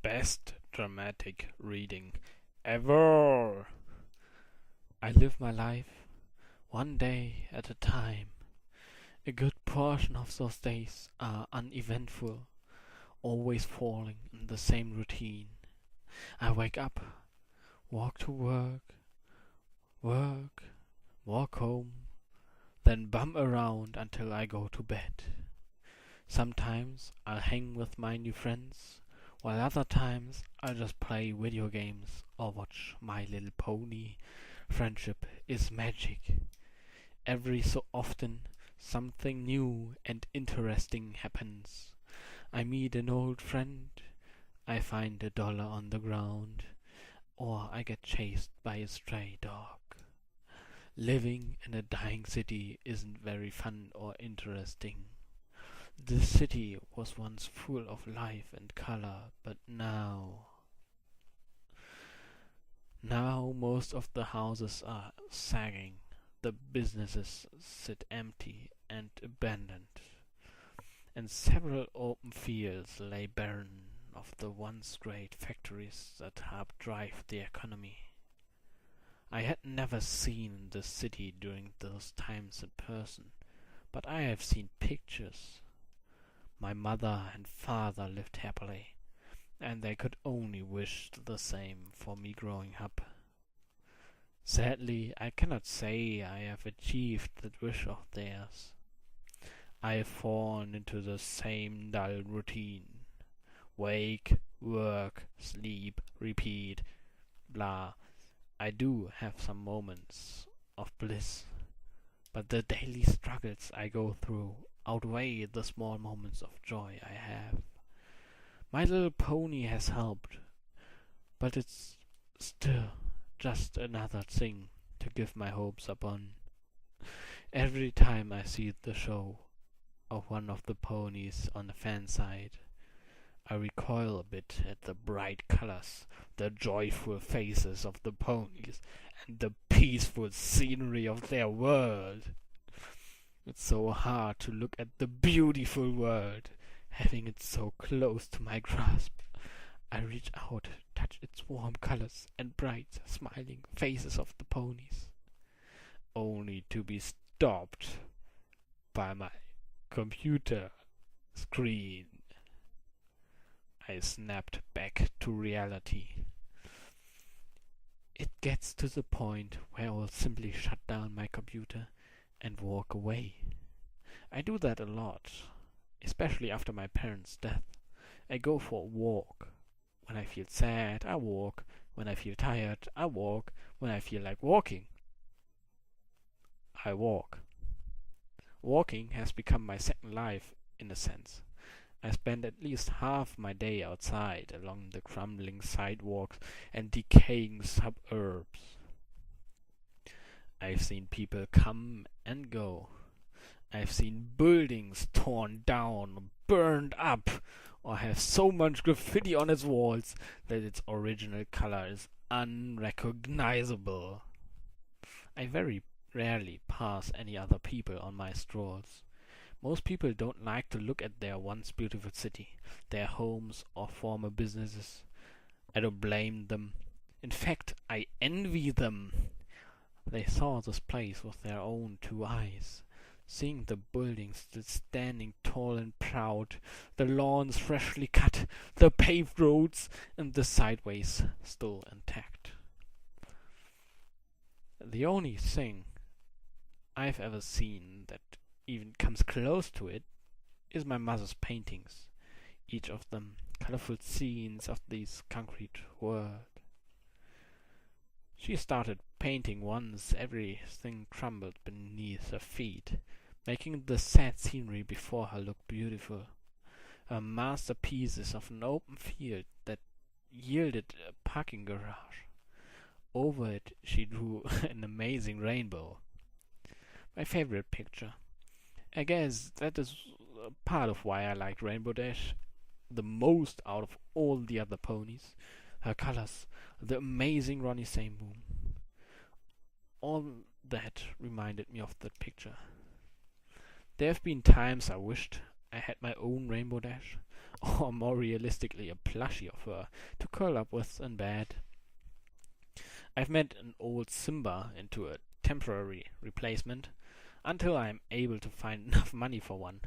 Best dramatic reading ever. I live my life one day at a time. A good portion of those days are uneventful, always falling in the same routine. I wake up, walk to work, walk home, then bum around until I go to bed. Sometimes I'll hang with my new friends, while other times I'll just play video games or watch My Little Pony. Friendship is magic. Every so often something new and interesting happens. I meet an old friend, I find $1 on the ground, or I get chased by a stray dog. Living in a dying city isn't very fun or interesting. This city was once full of life and color, but now most of the houses are sagging. The businesses sit empty and abandoned, and several open fields lay barren of the once great factories that helped drive the economy. I had never seen the city during those times in person, but I have seen pictures. My mother and father lived happily, and they could only wish the same for me growing up. Sadly, I cannot say I have achieved that wish of theirs. I have fallen into the same dull routine. Wake, work, sleep, repeat, blah. I do have some moments of bliss, but the daily struggles I go through outweigh the small moments of joy I have. My Little Pony has helped, but it's still just another thing to give my hopes upon. Every time I see the show of one of the ponies on the fan side, I recoil a bit at the bright colors, the joyful faces of the ponies, and the peaceful scenery of their world. It's so hard to look at the beautiful world, having it so close to my grasp. I reach out, touch its warm colors and bright, smiling faces of the ponies, only to be stopped by my computer screen. I snapped back to reality. It gets to the point where I will simply shut down my computer and walk away. I do that a lot, especially after my parents' death. I go for a walk. When I feel sad, I walk. When I feel tired, I walk. When I feel like walking, I walk. Walking has become my second life, in a sense. I spend at least half my day outside, along the crumbling sidewalks and decaying suburbs. I've seen people come and go. I've seen buildings torn down, burned up, or have so much graffiti on its walls that its original color is unrecognizable. I very rarely pass any other people on my strolls. Most people don't like to look at their once beautiful city, their homes or former businesses. I don't blame them. In fact, I envy them. They saw this place with their own two eyes, seeing the buildings still standing tall and proud, the lawns freshly cut, the paved roads, and the sideways still intact. The only thing I've ever seen that even comes close to it is my mother's paintings, each of them colorful scenes of this concrete world. She started painting once everything crumbled beneath her feet, making the sad scenery before her look beautiful. Her masterpieces of an open field that yielded a parking garage. Over it she drew an amazing rainbow. My favorite picture. I guess that is part of why I like Rainbow Dash the most out of all the other ponies. Her colors, the amazing Ronnie Same Boom. All that reminded me of that picture. There have been times I wished I had my own Rainbow Dash, or more realistically a plushie of her, to curl up with in bed. I've made an old Simba into a temporary replacement, until I am able to find enough money for one.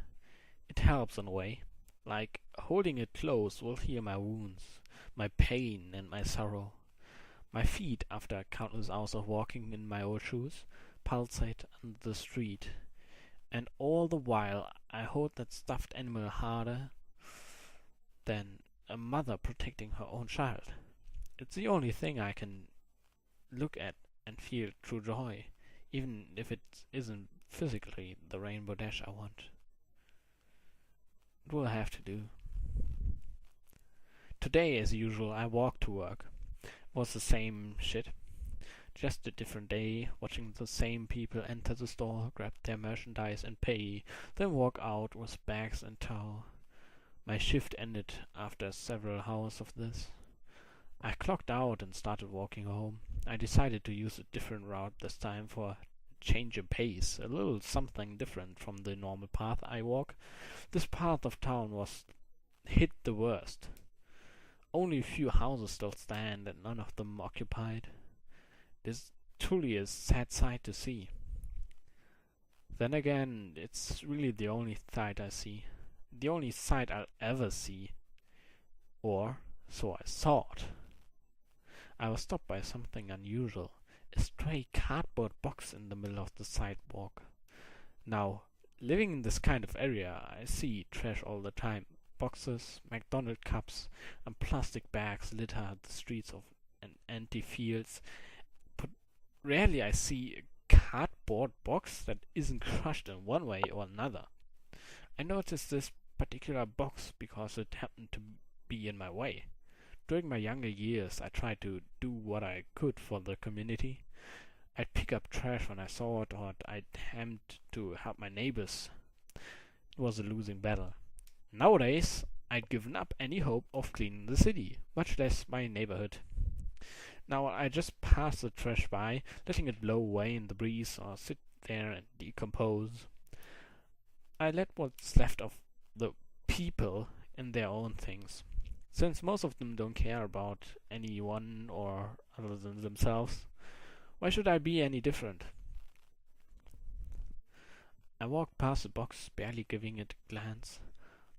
It helps in a way, like holding it close will heal my wounds, my pain and my sorrow. My feet, after countless hours of walking in my old shoes, pulsate on the street, and all the while I hold that stuffed animal harder than a mother protecting her own child. It's the only thing I can look at and feel true joy, even if it isn't physically the rainbow dash I want. It will have to do. Today, as usual, I walked to work. It was the same shit. Just a different day, watching the same people enter the store, grab their merchandise and pay, then walk out with bags and tow. My shift ended after several hours of this. I clocked out and started walking home. I decided to use a different route this time for a change of pace, a little something different from the normal path I walk. This part of town was hit the worst. Only a few houses still stand and none of them occupied. This truly a sad sight to see. Then again, it's really the only sight I see. The only sight I'll ever see. Or so I thought. I was stopped by something unusual. A stray cardboard box in the middle of the sidewalk. Now, living in this kind of area, I see trash all the time. Boxes, McDonald's cups, and plastic bags litter the streets of empty fields. But rarely I see a cardboard box that isn't crushed in one way or another. I noticed this particular box because it happened to be in my way. During my younger years, I tried to do what I could for the community. I'd pick up trash when I saw it, or I'd attempt to help my neighbors. It was a losing battle. Nowadays, I'd given up any hope of cleaning the city, much less my neighborhood. Now I just pass the trash by, letting it blow away in the breeze or sit there and decompose. I let what's left of the people in their own things. Since most of them don't care about anyone or other than themselves, why should I be any different? I walked past the box, barely giving it a glance.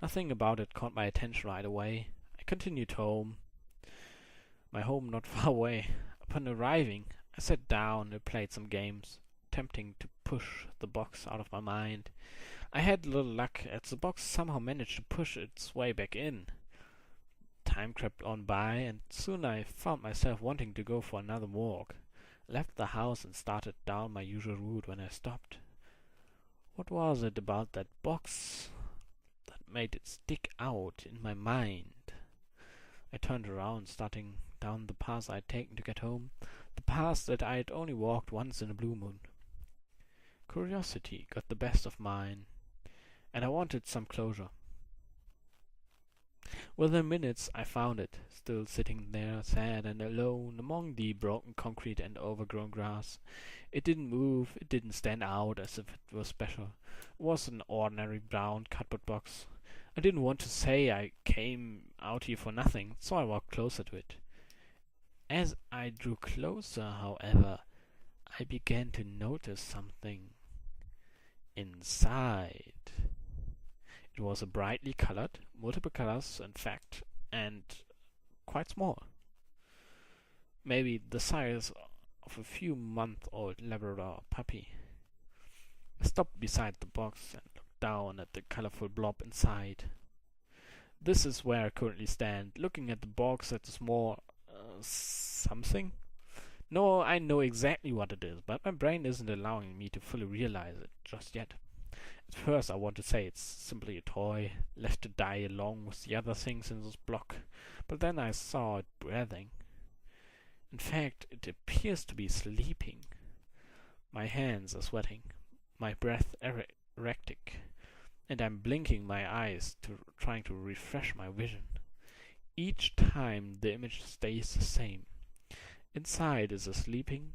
Nothing about it caught my attention right away. I continued home. My home not far away. Upon arriving, I sat down and played some games, attempting to push the box out of my mind. I had little luck, as the box somehow managed to push its way back in. Time crept on by, and soon I found myself wanting to go for another walk. I left the house and started down my usual route when I stopped. What was it about that box that made it stick out in my mind? I turned around, starting down the path I'd taken to get home, the path that I had only walked once in a blue moon. Curiosity got the best of mine, and I wanted some closure. Within minutes I found it, still sitting there, sad and alone, among the broken concrete and overgrown grass. It didn't move, it didn't stand out as if it was special. It was an ordinary brown cardboard box. I didn't want to say I came out here for nothing, so I walked closer to it. As I drew closer, however, I began to notice something inside. It was a brightly colored, multiple colors in fact, and quite small. Maybe the size of a few month-old Labrador puppy. I stopped beside the box and looked down at the colorful blob inside. This is where I currently stand, looking at the box at the small something. No, I know exactly what it is, but my brain isn't allowing me to fully realize it just yet. At first I want to say it's simply a toy, left to die along with the other things in this block, but then I saw it breathing. In fact, it appears to be sleeping. My hands are sweating, my breath erratic, and I'm blinking my eyes, trying to refresh my vision. Each time the image stays the same. Inside is a sleeping,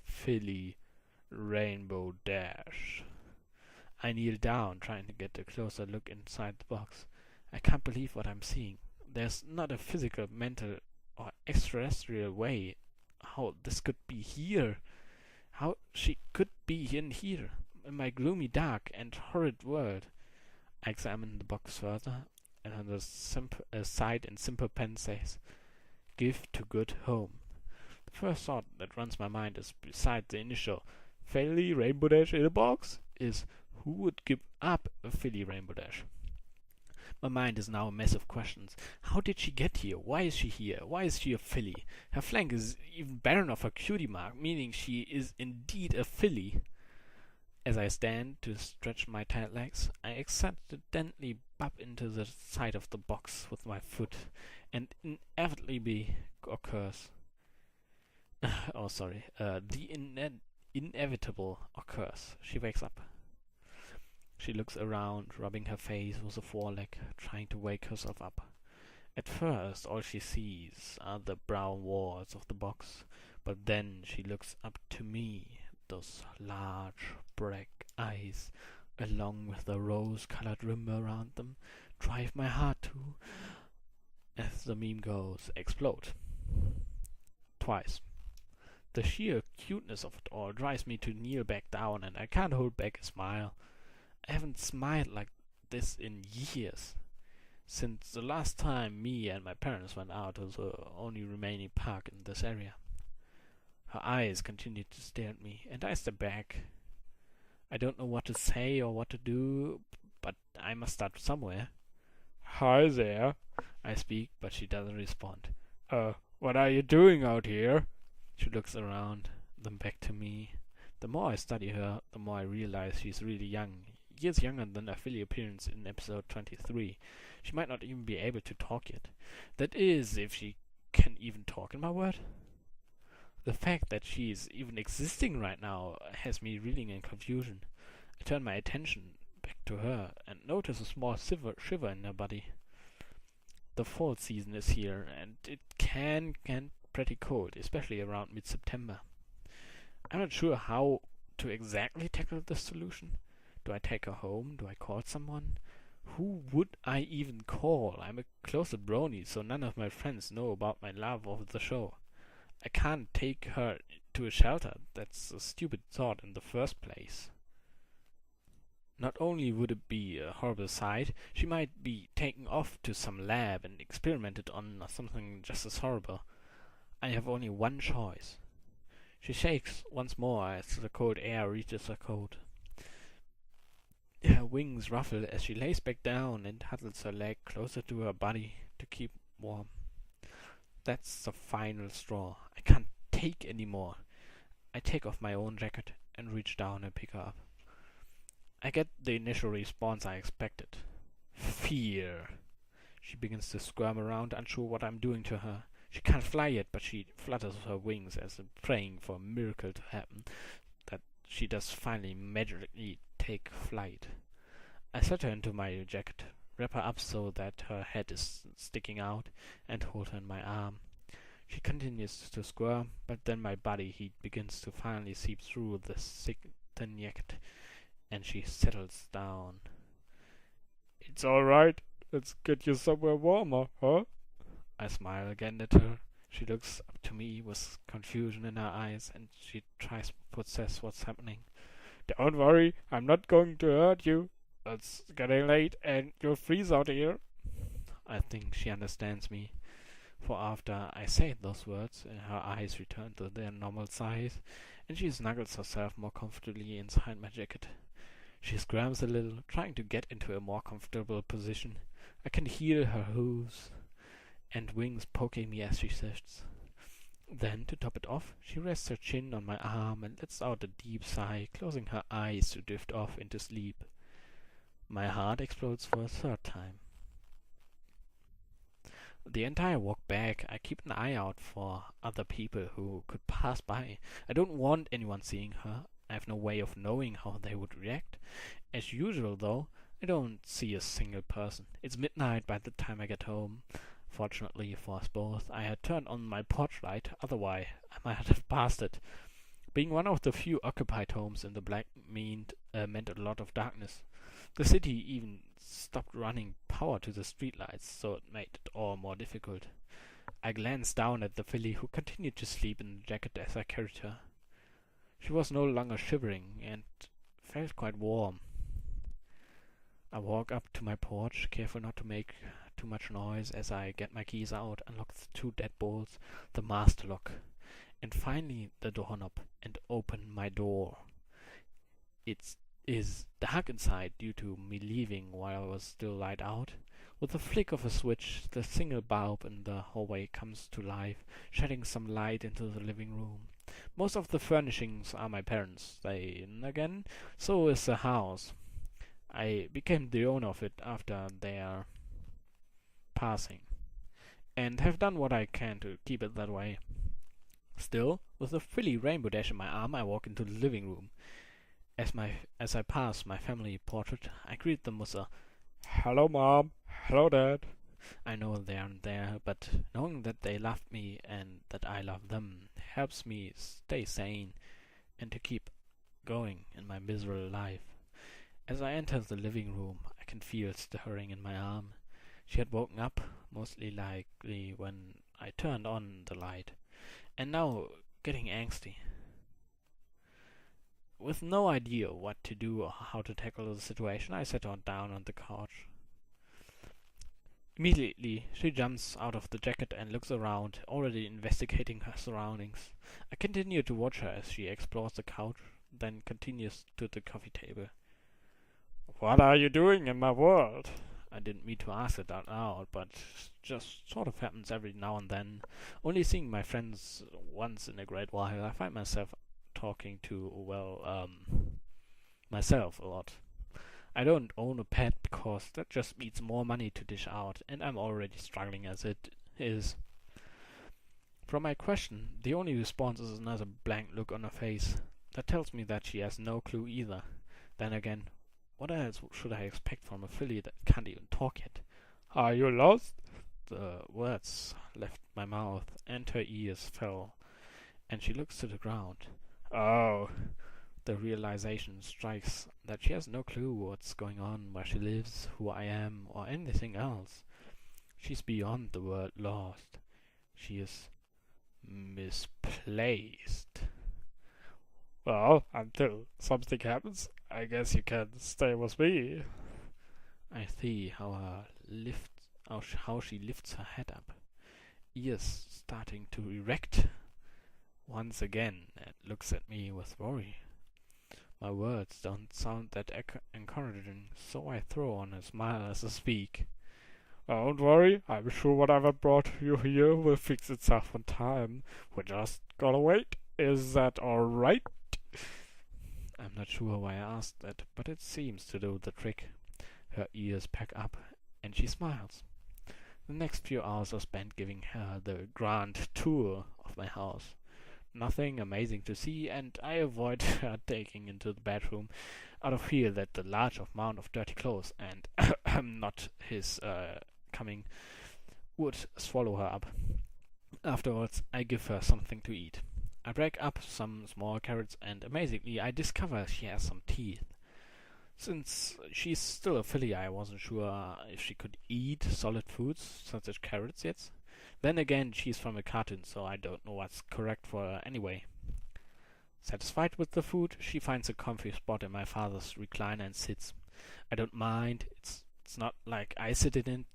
filly rainbow dash. I kneel down, trying to get a closer look inside the box. I can't believe what I'm seeing. There's not a physical, mental, or extraterrestrial way how this could be here. How she could be in here, in my gloomy, dark, and horrid world. I examine the box further, and on the side in simple pen says, "Give to good home." The first thought that runs my mind is, beside the initial Philly Rainbow Dash in a box, is who would give up a Philly Rainbow Dash? My mind is now a mess of questions. How did she get here? Why is she here? Why is she a filly? Her flank is even barren of her cutie mark, meaning she is indeed a filly. As I stand to stretch my tight legs, I accidentally bump into the side of the box with my foot, and inevitably occurs. The inevitable occurs. She wakes up. She looks around, rubbing her face with a foreleg, trying to wake herself up. At first, all she sees are the brown walls of the box, but then she looks up to me, those large, black eyes, along with the rose-colored rim around them, drive my heart to, as the meme goes, explode. Twice. The sheer cuteness of it all drives me to kneel back down, and I can't hold back a smile. I haven't smiled like this in years. Since the last time me and my parents went out to the only remaining park in this area. Her eyes continue to stare at me, and I step back. I don't know what to say or what to do, but I must start somewhere. "Hi there," I speak, but she doesn't respond. What are you doing out here?" She looks around, then back to me. The more I study her, the more I realize she's really young. Years younger than her Philly appearance in episode 23. She might not even be able to talk yet. That is, if she can even talk in my word. The fact that she is even existing right now has me reeling in confusion. I turn my attention back to her and notice a small shiver in her body. The fall season is here, and it can get pretty cold, especially around mid-September. I'm not sure how to exactly tackle this solution. Do I take her home? Do I call someone? Who would I even call? I'm a closet brony, so none of my friends know about my love of the show. I can't take her to a shelter. That's a stupid thought in the first place. Not only would it be a horrible sight, she might be taken off to some lab and experimented on or something just as horrible. I have only one choice. She shakes once more as the cold air reaches her coat. Her wings ruffle as she lays back down and huddles her leg closer to her body to keep warm. That's the final straw. I can't take any more. I take off my own jacket and reach down and pick her up. I get the initial response I expected. Fear. She begins to squirm around, unsure what I'm doing to her. She can't fly yet, but she flutters her wings as if praying for a miracle to happen, that she does finally magically take flight. I set her into my jacket, wrap her up so that her head is sticking out, and hold her in my arm. She continues to squirm, but then my body heat begins to finally seep through the thick, thin jacket, and she settles down. "It's all right. Let's get you somewhere warmer, huh?" I smile again at her. She looks up to me with confusion in her eyes, and she tries to process what's happening. "Don't worry, I'm not going to hurt you. It's getting late, and you'll freeze out here." I think she understands me, for after I say those words, her eyes return to their normal size, and she snuggles herself more comfortably inside my jacket. She squirms a little, trying to get into a more comfortable position. I can hear her hooves and wings poking me as she sits. Then, to top it off, she rests her chin on my arm and lets out a deep sigh, closing her eyes to drift off into sleep. My heart explodes for a third time. The entire walk back, I keep an eye out for other people who could pass by. I don't want anyone seeing her. I have no way of knowing how they would react. As usual, though, I don't see a single person. It's midnight by the time I get home. Fortunately for us both, I had turned on my porch light, otherwise I might have passed it. Being one of the few occupied homes in the block meant a lot of darkness. The city even stopped running power to the streetlights, so it made it all more difficult. I glanced down at the filly, who continued to sleep in the jacket as I carried her. She was no longer shivering and felt quite warm. I walk up to my porch, careful not to make too much noise as I get my keys out, unlock the 2 deadbolts, the master lock, and finally the doorknob, and open my door. It is dark inside due to me leaving while I was still light out. With the flick of a switch, the single bulb in the hallway comes to life, shedding some light into the living room. Most of the furnishings are my parents'. Then again, so is the house. I became the owner of it after their passing, and have done what I can to keep it that way. Still, with a frilly rainbow dash in my arm, I walk into the living room. As I pass my family portrait, I greet them with a "Hello, Mom. Hello, Dad." I know they aren't there, but knowing that they love me and that I love them helps me stay sane and to keep going in my miserable life. As I enter the living room, I can feel stirring in my arm. She had woken up, mostly likely when I turned on the light, and now getting angsty. With no idea what to do or how to tackle the situation, I sat her down on the couch. Immediately, she jumps out of the jacket and looks around, already investigating her surroundings. I continue to watch her as she explores the couch, then continues to the coffee table. "What are you doing in my world?" I didn't mean to ask it out loud, but just sort of happens every now and then. Only seeing my friends once in a great while, I find myself talking to, myself a lot. I don't own a pet because that just means more money to dish out, and I'm already struggling as it is. From my question, the only response is another blank look on her face. That tells me that she has no clue either. Then again, what else should I expect from a filly that can't even talk yet? "Are you lost?" The words left my mouth, and her ears fell, and she looks to the ground. Oh, the realization strikes that she has no clue what's going on, where she lives, who I am, or anything else. She's beyond the word lost. She is misplaced. "Well, until something happens, I guess you can stay with me." I see how she lifts her head up, ears starting to erect once again, and looks at me with worry. My words don't sound that encouraging, so I throw on a smile as I speak. "Don't worry, I'm sure whatever brought you here will fix itself in time. We just gotta wait. Is that alright?" I'm not sure why I asked that, but it seems to do the trick. Her ears perk up, and she smiles. The next few hours are spent giving her the grand tour of my house. Nothing amazing to see, and I avoid her taking into the bedroom out of fear that the large amount of dirty clothes and not his coming would swallow her up. Afterwards, I give her something to eat. I break up some small carrots, and amazingly, I discover she has some teeth. Since she's still a filly, I wasn't sure if she could eat solid foods, such as carrots yet. Then again, she's from a cartoon, so I don't know what's correct for her anyway. Satisfied with the food, she finds a comfy spot in my father's recliner and sits. I don't mind. It's not like I sit in it.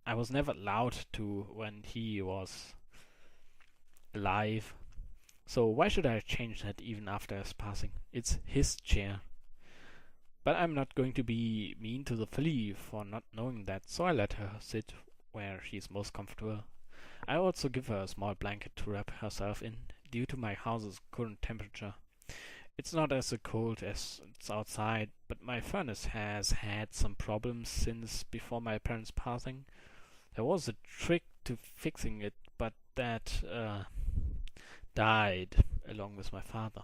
I was never allowed to when he was alive. So why should I change that even after his passing? It's his chair. But I'm not going to be mean to the filly for not knowing that, so I let her sit where she's most comfortable. I also give her a small blanket to wrap herself in, due to my house's current temperature. It's not as cold as it's outside, but my furnace has had some problems since before my parents' passing. There was a trick to fixing it, but that died along with my father.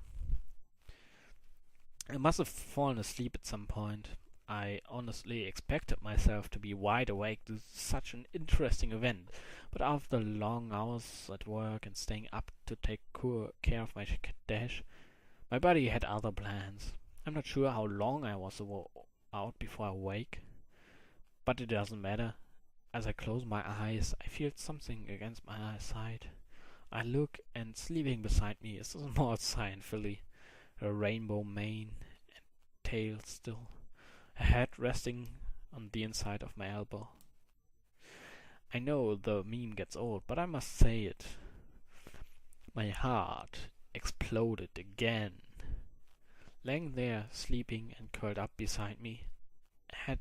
I must have fallen asleep at some point. I honestly expected myself to be wide awake to such an interesting event, but after long hours at work and staying up to take care of my cat Dash, my body had other plans. I'm not sure how long I was out before I wake. But it doesn't matter. As I close my eyes, I feel something against my eyesight. I look, and sleeping beside me is a small cyan filly, her rainbow mane and tail still, her head resting on the inside of my elbow. I know the meme gets old, but I must say it. My heart exploded again. Laying there, sleeping and curled up beside me, had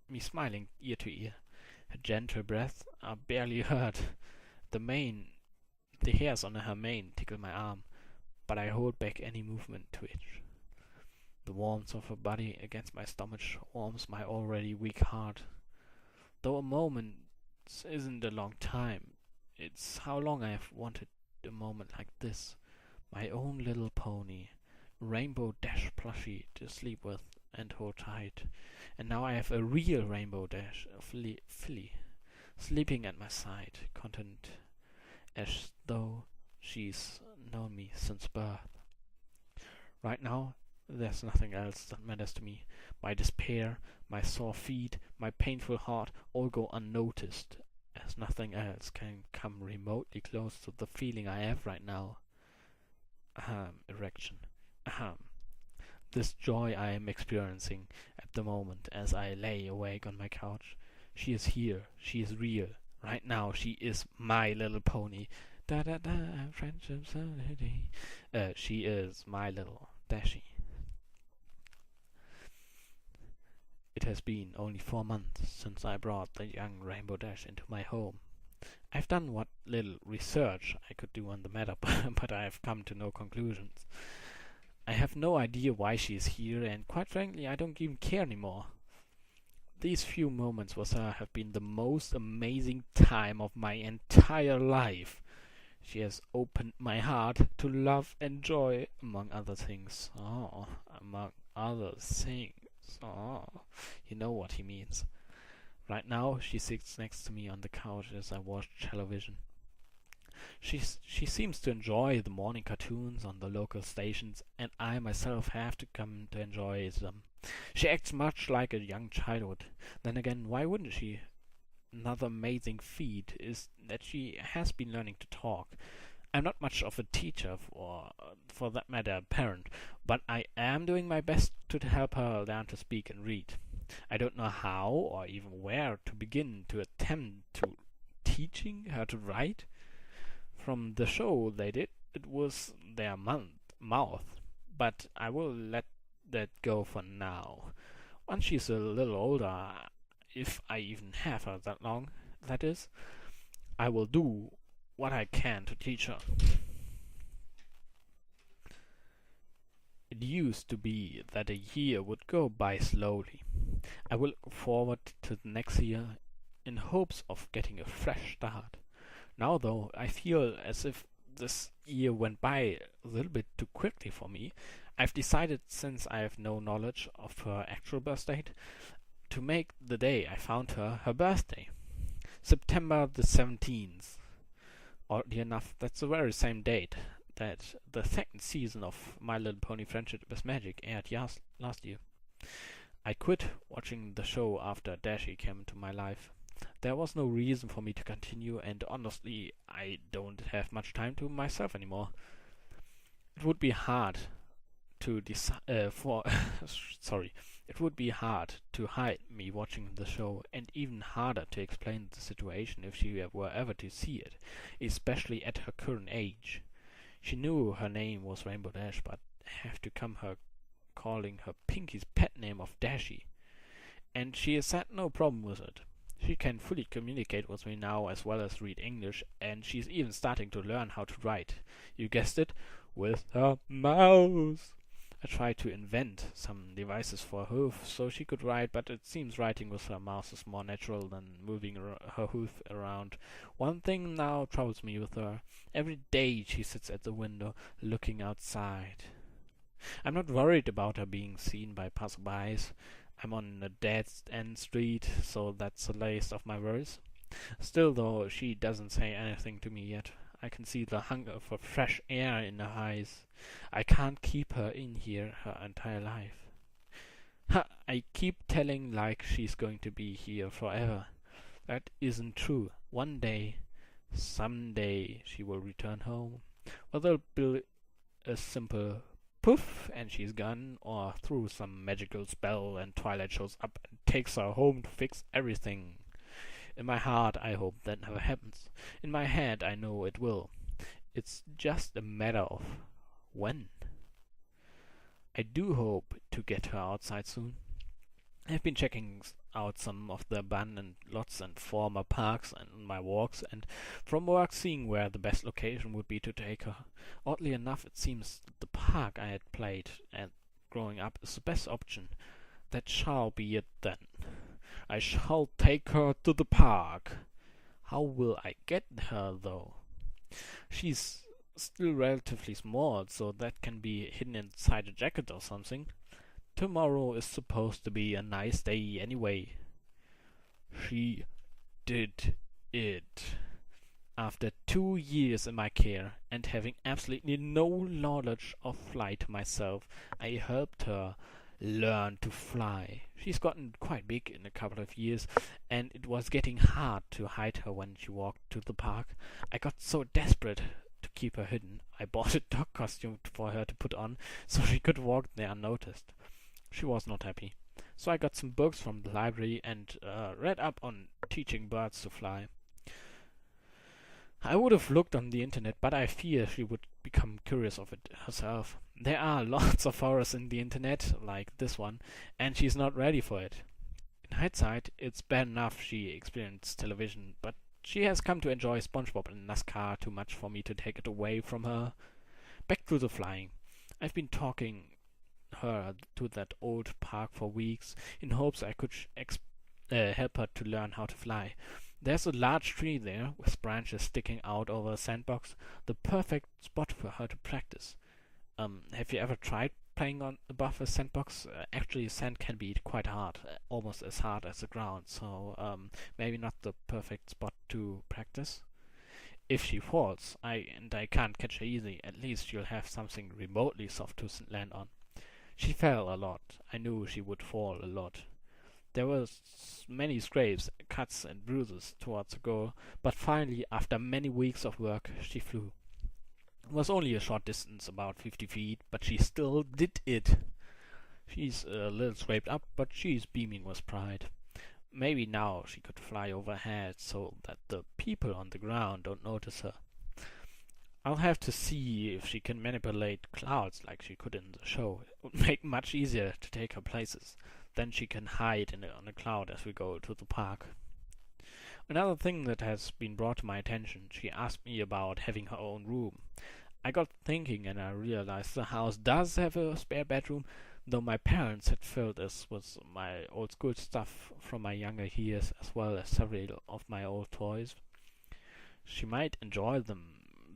me smiling ear to ear. Her gentle breath I barely heard. The hairs on her mane tickle my arm, but I hold back any movement to itch. The warmth of her body against my stomach warms my already weak heart. Though a moment isn't a long time, it's how long I have wanted a moment like this. My own little pony, Rainbow Dash plushie to sleep with and hold tight. And now I have a real Rainbow Dash, a filly, sleeping at my side, content as though she's known me since birth. Right now, there's nothing else that matters to me. My despair, my sore feet, my painful heart all go unnoticed, as nothing else can come remotely close to the feeling I have right now. Erection. This joy I am experiencing at the moment as I lay awake on my couch. She is here. She is real. Right now, she is my little pony. Da da da, friendship solidity. She is my little Dashie. It has been only 4 months since I brought the young Rainbow Dash into my home. I've done what little research I could do on the matter, but I have come to no conclusions. I have no idea why she is here, and quite frankly, I don't even care anymore. These few moments with her have been the most amazing time of my entire life. She has opened my heart to love and joy, among other things. Oh, among other things. Oh, you know what he means. Right now, she sits next to me on the couch as I watch television. She seems to enjoy the morning cartoons on the local stations, and I myself have to come to enjoy them. She acts much like a young child. Then again, why wouldn't she? Another amazing feat is that she has been learning to talk. I'm not much of a teacher, or for that matter a parent, but I am doing my best to help her learn to speak and read. I don't know how or even where to begin to attempt to teaching her to write. From the show they did, it was their mouth, but I will let that go for now. Once she's a little older, if I even have her that long, that is, I will do what I can to teach her. It used to be that a year would go by slowly. I will look forward to the next year in hopes of getting a fresh start. Now, though, I feel as if this year went by a little bit too quickly for me. I've decided, since I have no knowledge of her actual birth date, to make the day I found her birthday. September the 17th. Oddly enough, that's the very same date that the second season of My Little Pony Friendship is Magic aired last year. I quit watching the show after Dashie came into my life. There was no reason for me to continue, and honestly, I don't have much time to myself anymore. It would be hard to It would be hard to hide me watching the show, and even harder to explain the situation if she were ever to see it, especially at her current age. She knew her name was Rainbow Dash, but have to come her calling her Pinky's pet name of Dashie, and she has had no problem with it. She can fully communicate with me now as well as read English, and she's even starting to learn how to write. You guessed it, with her mouth. I tried to invent some devices for her hoof so she could write, but it seems writing with her mouth is more natural than moving her hoof around. One thing now troubles me with her. Every day she sits at the window, looking outside. I'm not worried about her being seen by passerbys. I'm on a dead-end street, so that's the least of my worries. Still, though, she doesn't say anything to me yet. I can see the hunger for fresh air in her eyes. I can't keep her in here her entire life. Ha! I keep telling like she's going to be here forever. That isn't true. One day, someday, she will return home. Or there'll be a simple poof and she's gone, or through some magical spell and Twilight shows up and takes her home to fix everything. In my heart, I hope that never happens. In my head, I know it will. It's just a matter of when. I do hope to get her outside soon. I've been checking out some of the abandoned lots and former parks and my walks, and from work seeing where the best location would be to take her. Oddly enough, it seems that the park I had played at growing up is the best option. That shall be it then. I shall take her to the park. How will I get her, though? She's still relatively small, so that can be hidden inside a jacket or something. Tomorrow is supposed to be a nice day anyway. She did it. After 2 years in my care and having absolutely no knowledge of flight myself, I helped her learn to fly. She's gotten quite big in a couple of years, and it was getting hard to hide her when she walked to the park. I got so desperate to keep her hidden, I bought a dog costume for her to put on so she could walk there unnoticed. She was not happy. So I got some books from the library and read up on teaching birds to fly. I would have looked on the internet, but I fear she would become curious of it herself. There are lots of horrors in the internet, like this one, and she's not ready for it. In hindsight, it's bad enough she experienced television, but she has come to enjoy SpongeBob and NASCAR too much for me to take it away from her. Back to the flying. I've been talking her to that old park for weeks in hopes I could help her to learn how to fly. There's a large tree there with branches sticking out over a sandbox, the perfect spot for her to practice. Have you ever tried playing on above a sandbox? Actually, sand can be quite hard, almost as hard as the ground, so maybe not the perfect spot to practice. If she falls, I can't catch her easy, at least she'll have something remotely soft to land on. She fell a lot. I knew she would fall a lot. There were many scrapes, cuts and bruises towards the goal, but finally, after many weeks of work, she flew. It was only a short distance, about 50 feet, but she still did it. She's a little scraped up, but she's beaming with pride. Maybe now she could fly overhead so that the people on the ground don't notice her. I'll have to see if she can manipulate clouds like she could in the show. It would make much easier to take her places. Then she can hide on a cloud as we go to the park. Another thing that has been brought to my attention, she asked me about having her own room. I got thinking and I realized the house does have a spare bedroom, though my parents had filled this with my old school stuff from my younger years as well as several of my old toys. She might enjoy them,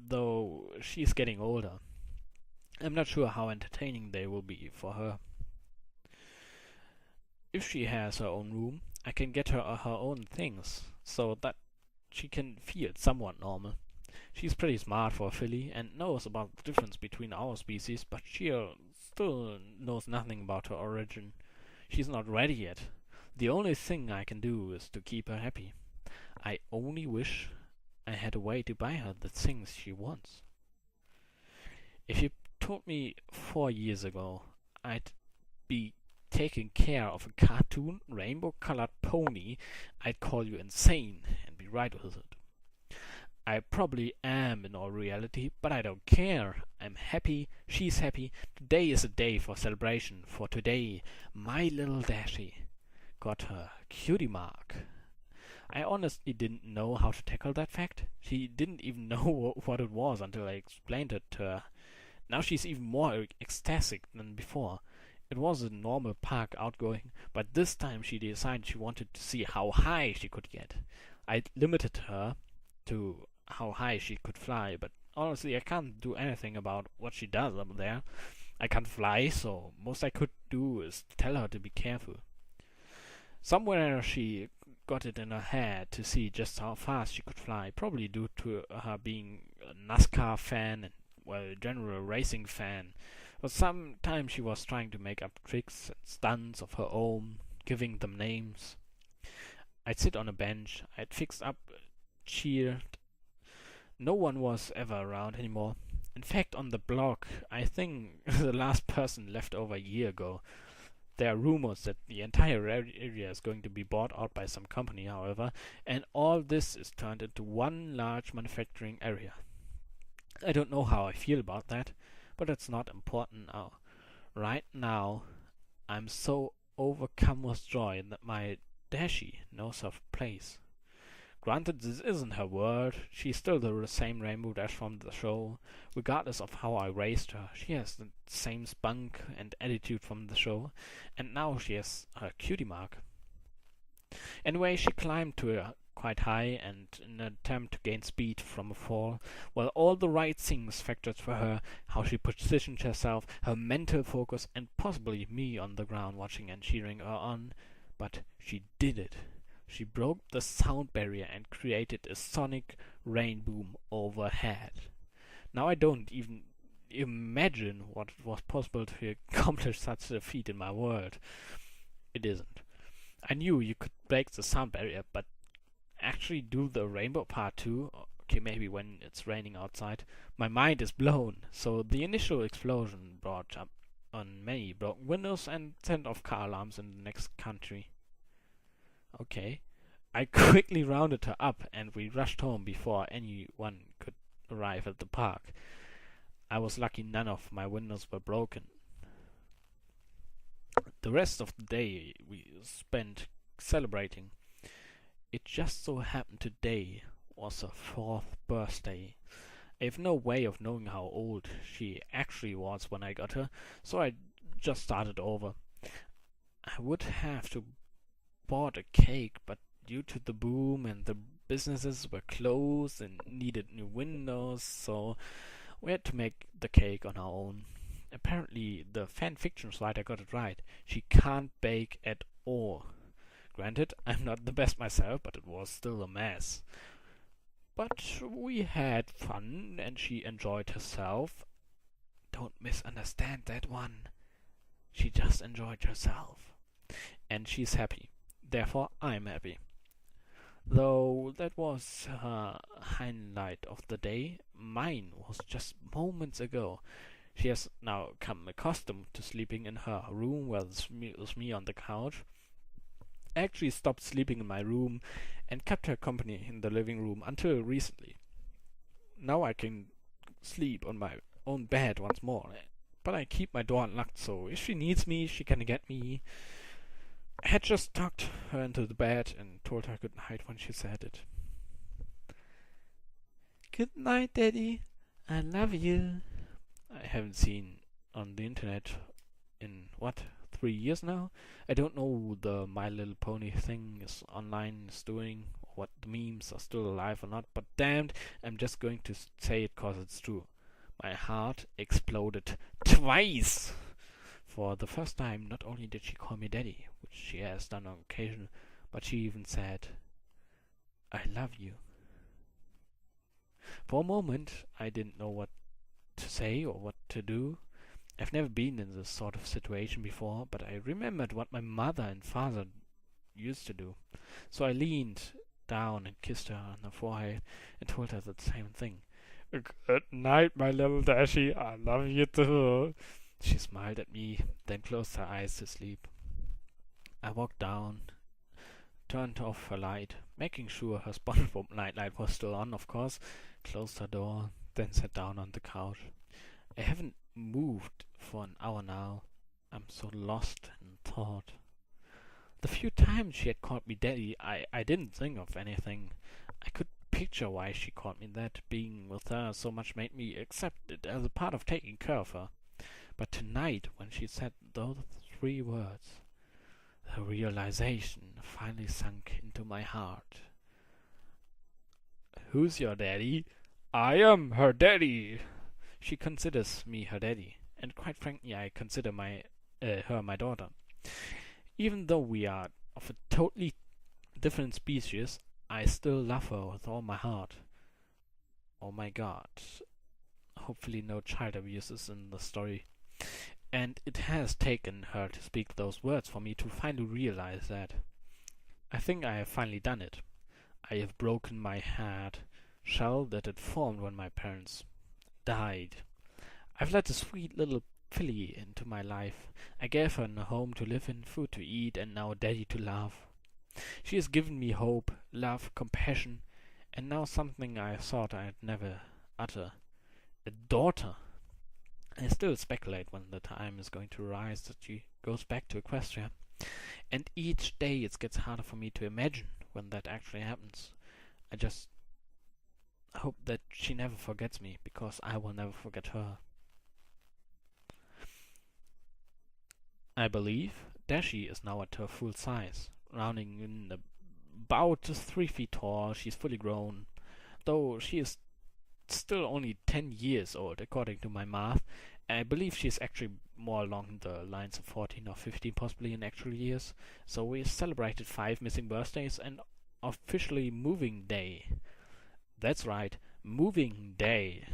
though she's getting older. I'm not sure how entertaining they will be for her. If she has her own room, I can get her own things, so that she can feel somewhat normal. She's pretty smart for a filly and knows about the difference between our species, but she still knows nothing about her origin. She's not ready yet. The only thing I can do is to keep her happy. I only wish I had a way to buy her the things she wants. If you told me 4 years ago I'd be taking care of a cartoon, rainbow-colored pony, I'd call you insane and be right with it. I probably am in all reality, but I don't care. I'm happy, she's happy. Today is a day for celebration, for today my little Dashie got her cutie mark. I honestly didn't know how to tackle that fact. She didn't even know what it was until I explained it to her. Now she's even more ecstatic than before. It was a normal park outgoing, but this time she decided she wanted to see how high she could get. I limited her to how high she could fly, but honestly I can't do anything about what she does up there. I can't fly, so most I could do is tell her to be careful. Somewhere she got it in her head to see just how fast she could fly, probably due to her being a NASCAR fan and, well, general racing fan. For some time she was trying to make up tricks and stunts of her own, giving them names. I'd sit on a bench, I'd fixed up, cheered. No one was ever around anymore. In fact, on the block, I think the last person left over a year ago. There are rumors that the entire area is going to be bought out by some company, however, and all this is turned into one large manufacturing area. I don't know how I feel about that, but it's not important now. Right now, I'm so overcome with joy that my Dashie knows her place. Granted, this isn't her world. She's still the same Rainbow Dash from the show. Regardless of how I raised her, she has the same spunk and attitude from the show, and now she has her cutie mark. Anyway, she climbed to quite high, and in an attempt to gain speed from a fall, well, all the right things factored for her, how she positioned herself, her mental focus, and possibly me on the ground watching and cheering her on. But she did it. She broke the sound barrier and created a sonic rain boom overhead. Now I don't even imagine what was possible to accomplish such a feat in my world. It isn't. I knew you could break the sound barrier, but actually do the rainbow part too? Okay, maybe when it's raining outside. My mind is blown. So the initial explosion brought up on many broken windows and sent off car alarms in the next country. Okay. I quickly rounded her up and we rushed home before anyone could arrive at the park. I was lucky none of my windows were broken. The rest of the day we spent celebrating. It just so happened today was her 4th birthday. I have no way of knowing how old she actually was when I got her, so I just started over. I would have to bought a cake, but due to the boom and the businesses were closed and needed new windows, so we had to make the cake on our own. Apparently the fan fiction writer got it right. She can't bake at all. Granted, I'm not the best myself, but it was still a mess. But we had fun and she enjoyed herself. Don't misunderstand that one. She just enjoyed herself. And she's happy. Therefore, I'm happy. Though that was her highlight of the day, mine was just moments ago. She has now come accustomed to sleeping in her room with me on the couch. Actually stopped sleeping in my room and kept her company in the living room until recently. Now I can sleep on my own bed once more, but I keep my door unlocked, so if she needs me, she can get me. I had just tucked her into the bed and told her good night when she said it. Good night, Daddy. I love you. I haven't seen on the internet in, 3 years now? I don't know the My Little Pony thing is online is doing, or what the memes are still alive or not, but damned, I'm just going to say it cause it's true. My heart exploded twice! For the first time, not only did she call me Daddy, which she has done on occasion, but she even said, I love you. For a moment, I didn't know what to say or what to do. I've never been in this sort of situation before, but I remembered what my mother and father used to do. So I leaned down and kissed her on the forehead and told her the same thing. Good night, my little Dashie. I love you too. She smiled at me, then closed her eyes to sleep. I walked down, turned off her light, making sure her SpongeBob nightlight was still on, of course, closed her door, then sat down on the couch. I haven't moved for an hour now. I'm so lost in thought. The few times she had called me Daddy, I didn't think of anything. I could picture why she called me that. Being with her so much made me accept it as a part of taking care of her. But tonight, when she said those 3 words, the realization finally sunk into my heart. Who's your daddy? I am her daddy. She considers me her daddy, and quite frankly, I consider her my daughter. Even though we are of a totally different species, I still love her with all my heart. Oh my god. Hopefully no child abuse is in the story. And it has taken her to speak those words for me to finally realize that. I think I have finally done it. I have broken my hard shell that had formed when my parents died. I've let a sweet little filly into my life. I gave her a home to live in, food to eat, and now a daddy to love. She has given me hope, love, compassion, and now something I thought I'd never utter. A daughter. I still speculate when the time is going to rise that she goes back to Equestria. And each day it gets harder for me to imagine when that actually happens. I just hope that she never forgets me, because I will never forget her. I believe Dashie is now at her full size, rounding in about 3 feet tall. She's fully grown, though she is still only 10 years old according to my math. I believe she's actually more along the lines of 14 or 15 possibly in actual years. So we celebrated 5 missing birthdays and officially moving day. That's right, moving day.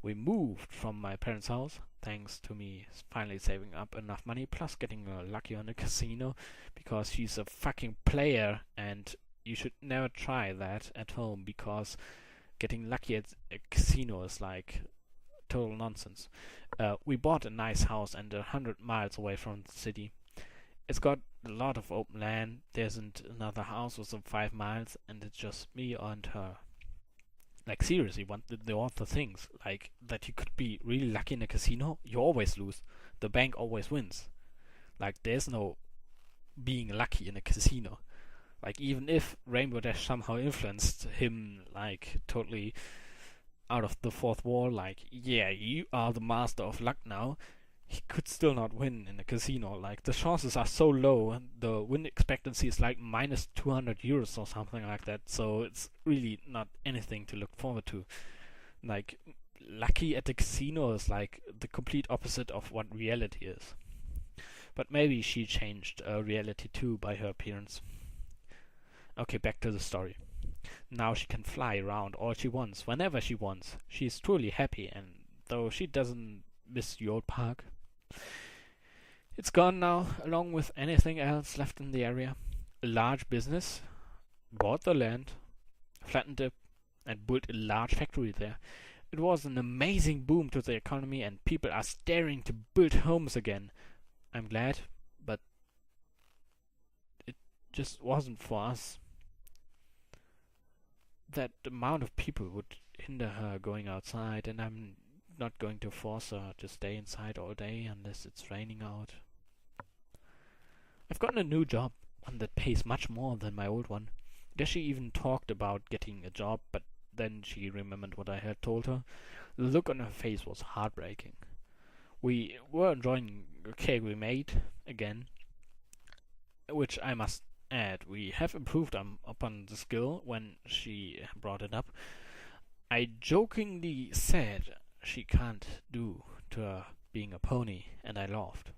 We moved from my parents' house, thanks to me finally saving up enough money, plus getting lucky on a casino, because she's a fucking player, and you should never try that at home, because getting lucky at a casino is like total nonsense. We bought a nice house and 100 miles away from the city. It's got a lot of open land. There isn't another house within 5 miles, and it's just me and her. Like, seriously, what the author thinks, like, that you could be really lucky in a casino, you always lose. The bank always wins. Like, there's no being lucky in a casino. Like, even if Rainbow Dash somehow influenced him, like, totally out of the fourth wall, like, yeah, you are the master of luck now, he could still not win in a casino. Like, the chances are so low, and the win expectancy is like minus 200 euros or something like that, so it's really not anything to look forward to. Like, lucky at the casino is like the complete opposite of what reality is. But maybe she changed reality too by her appearance. Okay, back to the story. Now she can fly around all she wants, whenever she wants. She is truly happy, and though she doesn't miss the old park, it's gone now, along with anything else left in the area. A large business bought the land, flattened it, and built a large factory there. It was an amazing boom to the economy, and people are staring to build homes again. I'm glad, but it just wasn't for us. That amount of people would hinder her going outside, and I'm not going to force her to stay inside all day unless it's raining out. I've gotten a new job, one that pays much more than my old one. Dashie even talked about getting a job, but then she remembered what I had told her. The look on her face was heartbreaking. We were enjoying the cake we made again, which I must add, we have improved upon the skill when she brought it up. I jokingly said she can't do to her being a pony, and I laughed.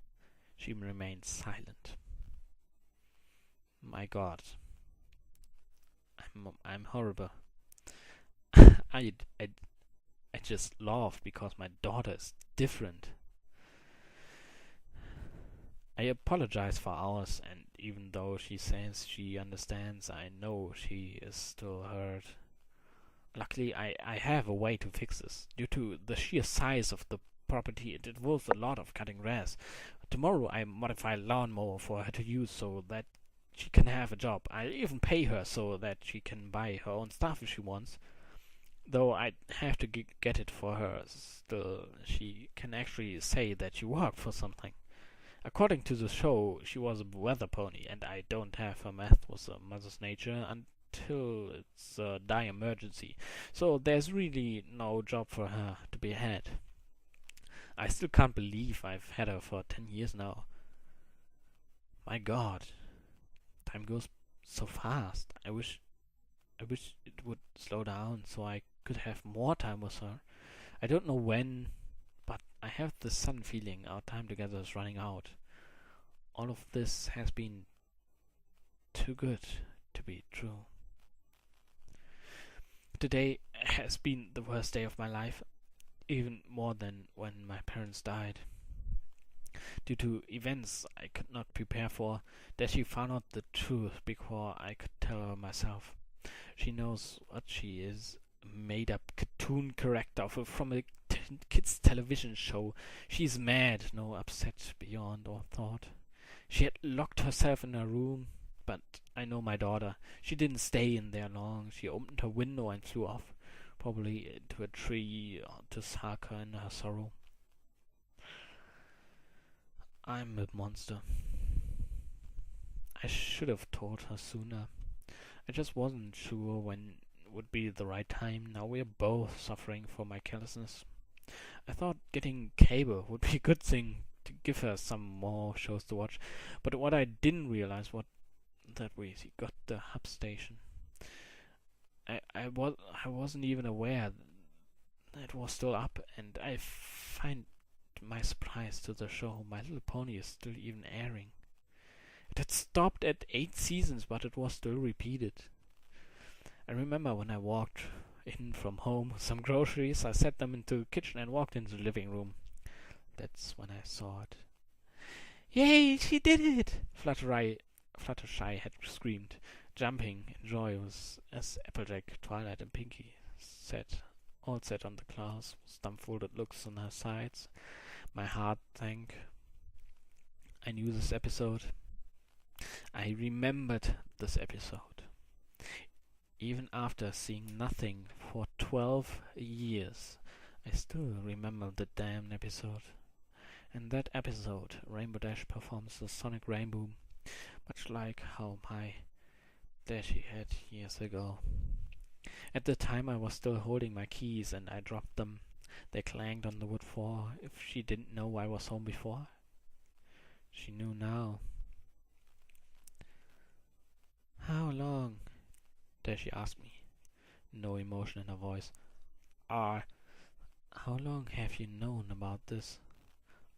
She remained silent. My God, I'm horrible. I just laughed because my daughter is different. I apologize for ours, and even though she says she understands, I know she is still hurt. Luckily, I have a way to fix this. Due to the sheer size of the property, it involves a lot of cutting grass. Tomorrow I modify a lawnmower for her to use so that she can have a job. I'll even pay her so that she can buy her own stuff if she wants. Though I'd have to get it for her, still, she can actually say that she worked for something. According to the show, she was a weather pony, and I don't have her math with a mother's nature until it's a dire emergency. So there's really no job for her to be had. I still can't believe I've had her for 10 years now. My God, time goes so fast. I wish it would slow down so I could have more time with her. I don't know when, but I have this sudden feeling our time together is running out. All of this has been too good to be true. Today has been the worst day of my life, even more than when my parents died. Due to events I could not prepare for, Dashie found out the truth before I could tell her myself. She knows what she is, a made-up cartoon character from a kids' television show. She's mad, no upset beyond all thought. She had locked herself in her room, but I know my daughter. She didn't stay in there long. She opened her window and flew off, probably into a tree or to sulk her in her sorrow. I'm a monster. I should have told her sooner. I just wasn't sure when would be the right time. Now we're both suffering for my carelessness. I thought getting cable would be a good thing to give her some more shows to watch, but what I didn't realize was that we got the hub station. I wasn't even aware that it was still up, and I find my surprise to the show, My Little Pony is still even airing. It had stopped at 8 seasons, but it was still repeated. I remember when I walked in from home with some groceries, I set them into the kitchen and walked into the living room. That's when I saw it. Yay, she did it! Fluttershy had screamed, jumping in joy as Applejack, Twilight, and Pinkie all sat on the class, with dumbfolded looks on their sides. My heart sank. I knew this episode. I remembered this episode. Even after seeing nothing for 12 years, I still remember the damn episode. In that episode, Rainbow Dash performs the Sonic Rainbow, much like how my Dashie had years ago. At the time I was still holding my keys and I dropped them. They clanged on the wood floor. If she didn't know I was home before, she knew now. How long? Dashie asked me, no emotion in her voice. How long have you known about this?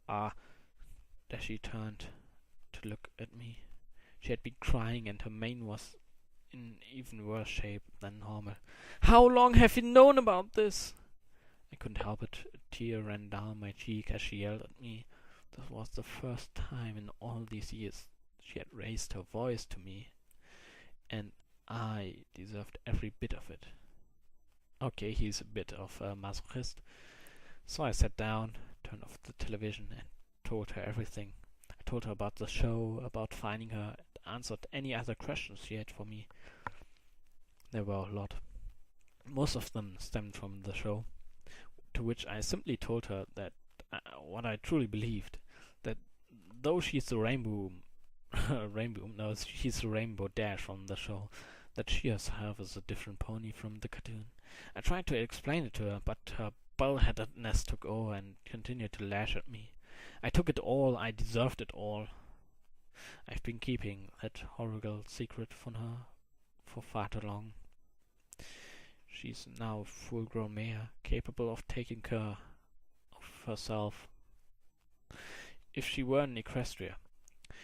Dashie turned to look at me. She had been crying and her mane was in even worse shape than normal. How long have you known about this? I couldn't help it. A tear ran down my cheek as she yelled at me. This was the first time in all these years she had raised her voice to me, and I deserved every bit of it. Okay, he's a bit of a masochist. So I sat down, turned off the television, and told her everything. I told her about the show, about finding her, and answered any other questions she had for me. There were a lot. Most of them stemmed from the show, to which I simply told her that what I truly believed, that though she's the she's the Rainbow Dash from the show, that she herself is a different pony from the cartoon. I tried to explain it to her, but her bull-headedness took over and continued to lash at me. I took it all, I deserved it all. I've been keeping that horrible secret from her for far too long. She's now a full-grown mare, capable of taking care of herself. If she were an Equestria,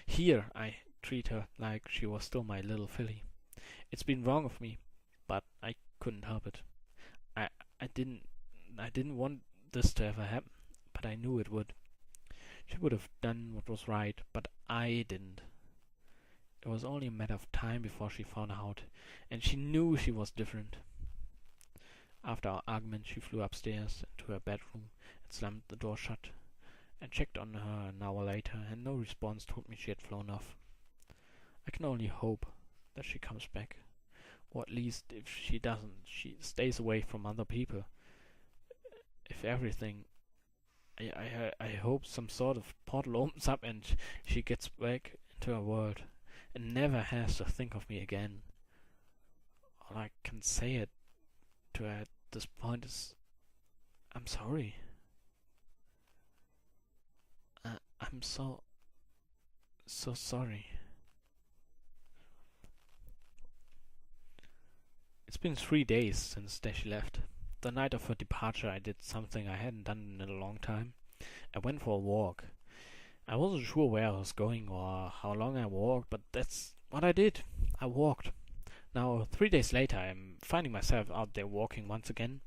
here I treat her like she was still my little filly. It's been wrong of me, but I couldn't help it. I didn't want this to ever happen, but I knew it would. She would have done what was right, but I didn't. It was only a matter of time before she found out, and she knew she was different. After our argument, she flew upstairs into her bedroom and slammed the door shut. I checked on her an hour later, and no response told me she had flown off. I can only hope that she comes back, or at least if she doesn't, she stays away from other people. If everything, I hope some sort of portal opens up and she gets back into her world and never has to think of me again. All I can say it to her at this point is, I'm sorry. I'm so sorry. It's been 3 days since Dashie left. The night of her departure I did something I hadn't done in a long time. I went for a walk. I wasn't sure where I was going or how long I walked, but that's what I did. I walked. Now, 3 days later, I'm finding myself out there walking once again.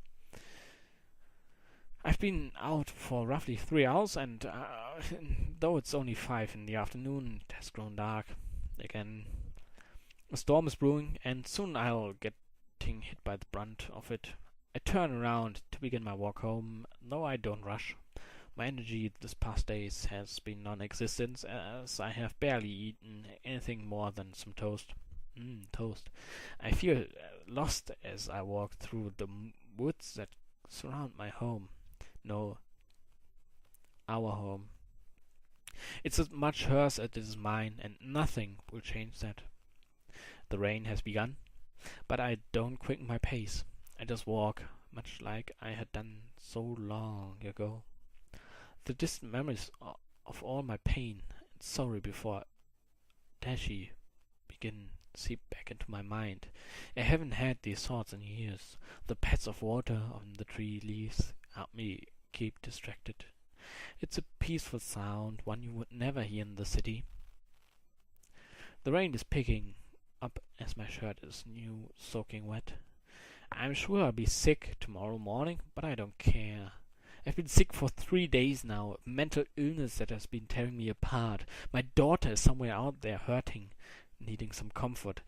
I've been out for roughly 3 hours, and though it's only 5 in the afternoon, it has grown dark again. A storm is brewing, and soon I'll getting hit by the brunt of it. I turn around to begin my walk home, though I don't rush. My energy this past days has been non-existent, as I have barely eaten anything more than some toast. Toast. I feel lost as I walk through the woods that surround my home. No, our home. It's as much hers as it is mine, and nothing will change that. The rain has begun, but I don't quicken my pace. I just walk, much like I had done so long ago. The distant memories of all my pain and sorrow before Dashie begin seep back into my mind. I haven't had these thoughts in years. The pads of water on the tree leaves help me keep distracted. It's a peaceful sound, one you would never hear in the city. The rain is picking up as my shirt is new, soaking wet. I'm sure I'll be sick tomorrow morning, but I don't care. I've been sick for 3 days now, a mental illness that has been tearing me apart. My daughter is somewhere out there hurting, needing some comfort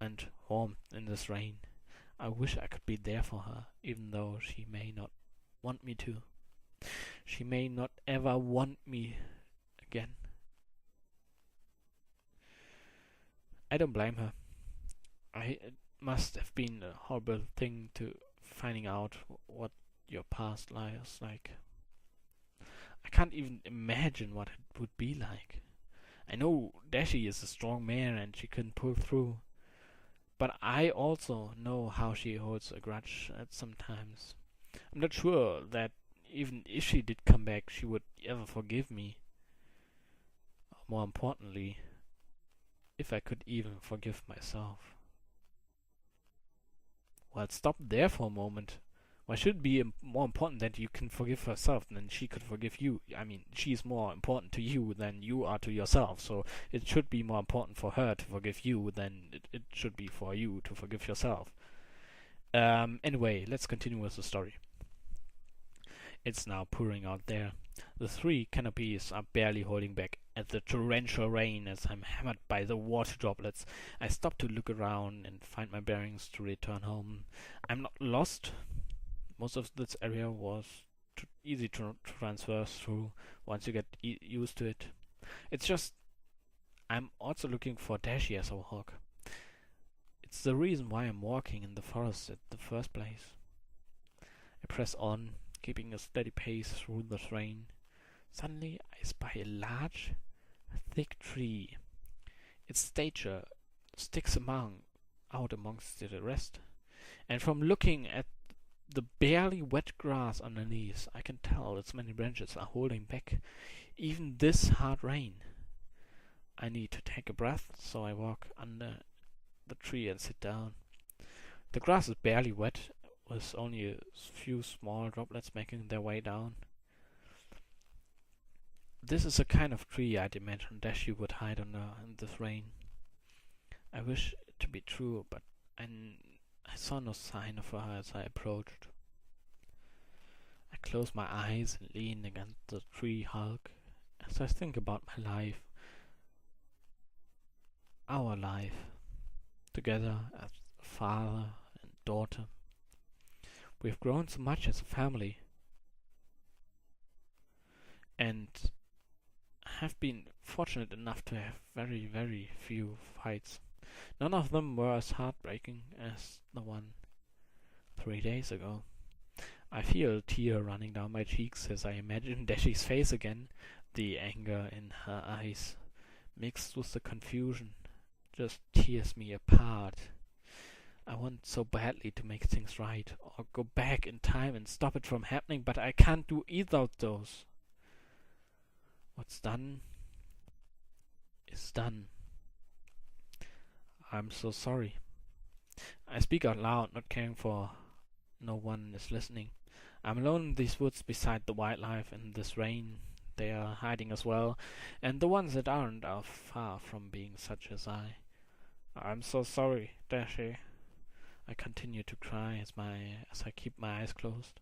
and warmth in this rain. I wish I could be there for her, even though she may not want me to. She may not ever want me again. I don't blame her. It must have been a horrible thing to finding out what your past life is like. I can't even imagine what it would be like. I know Dashie is a strong man and she can pull through, but I also know how she holds a grudge at some times. I'm not sure that even if she did come back, she would ever forgive me. More importantly, if I could even forgive myself. Well, stop there for a moment. Why should it be more important that you can forgive herself than she could forgive you? I mean, she's more important to you than you are to yourself, so it should be more important for her to forgive you than it should be for you to forgive yourself. Anyway, let's continue with the story. It's now pouring out there. The 3 canopies are barely holding back at the torrential rain as I'm hammered by the water droplets. I stop to look around and find my bearings to return home. I'm not lost. Most of this area was easy to transverse through once you get used to it. It's just I'm also looking for Dashie as a walk. It's the reason why I'm walking in the forest at the first place. I press on, keeping a steady pace through the rain. Suddenly I spy a large, thick tree. Its stature sticks out amongst the rest, and from looking at the barely wet grass underneath, I can tell its many branches are holding back even this hard rain. I need to take a breath, so I walk under the tree and sit down. The grass is barely wet, with only a few small droplets making their way down. This is a kind of tree I'd imagine Dashie would hide under in this rain. I wish it to be true, but I saw no sign of her as I approached. I close my eyes and lean against the tree hulk as I think about my life. Our life, together as father and daughter. We've grown so much as a family, and have been fortunate enough to have very, very few fights. None of them were as heartbreaking as the one 3 days ago. I feel a tear running down my cheeks as I imagine Dashie's face again. The anger in her eyes, mixed with the confusion, just tears me apart. I want so badly to make things right, or go back in time and stop it from happening, but I can't do either of those. What's done is done. I'm so sorry. I speak out loud, not caring for no one is listening. I'm alone in these woods beside the wildlife in this rain. They are hiding as well, and the ones that aren't are far from being such as I. I'm so sorry, Dashie. I continue to cry as I keep my eyes closed,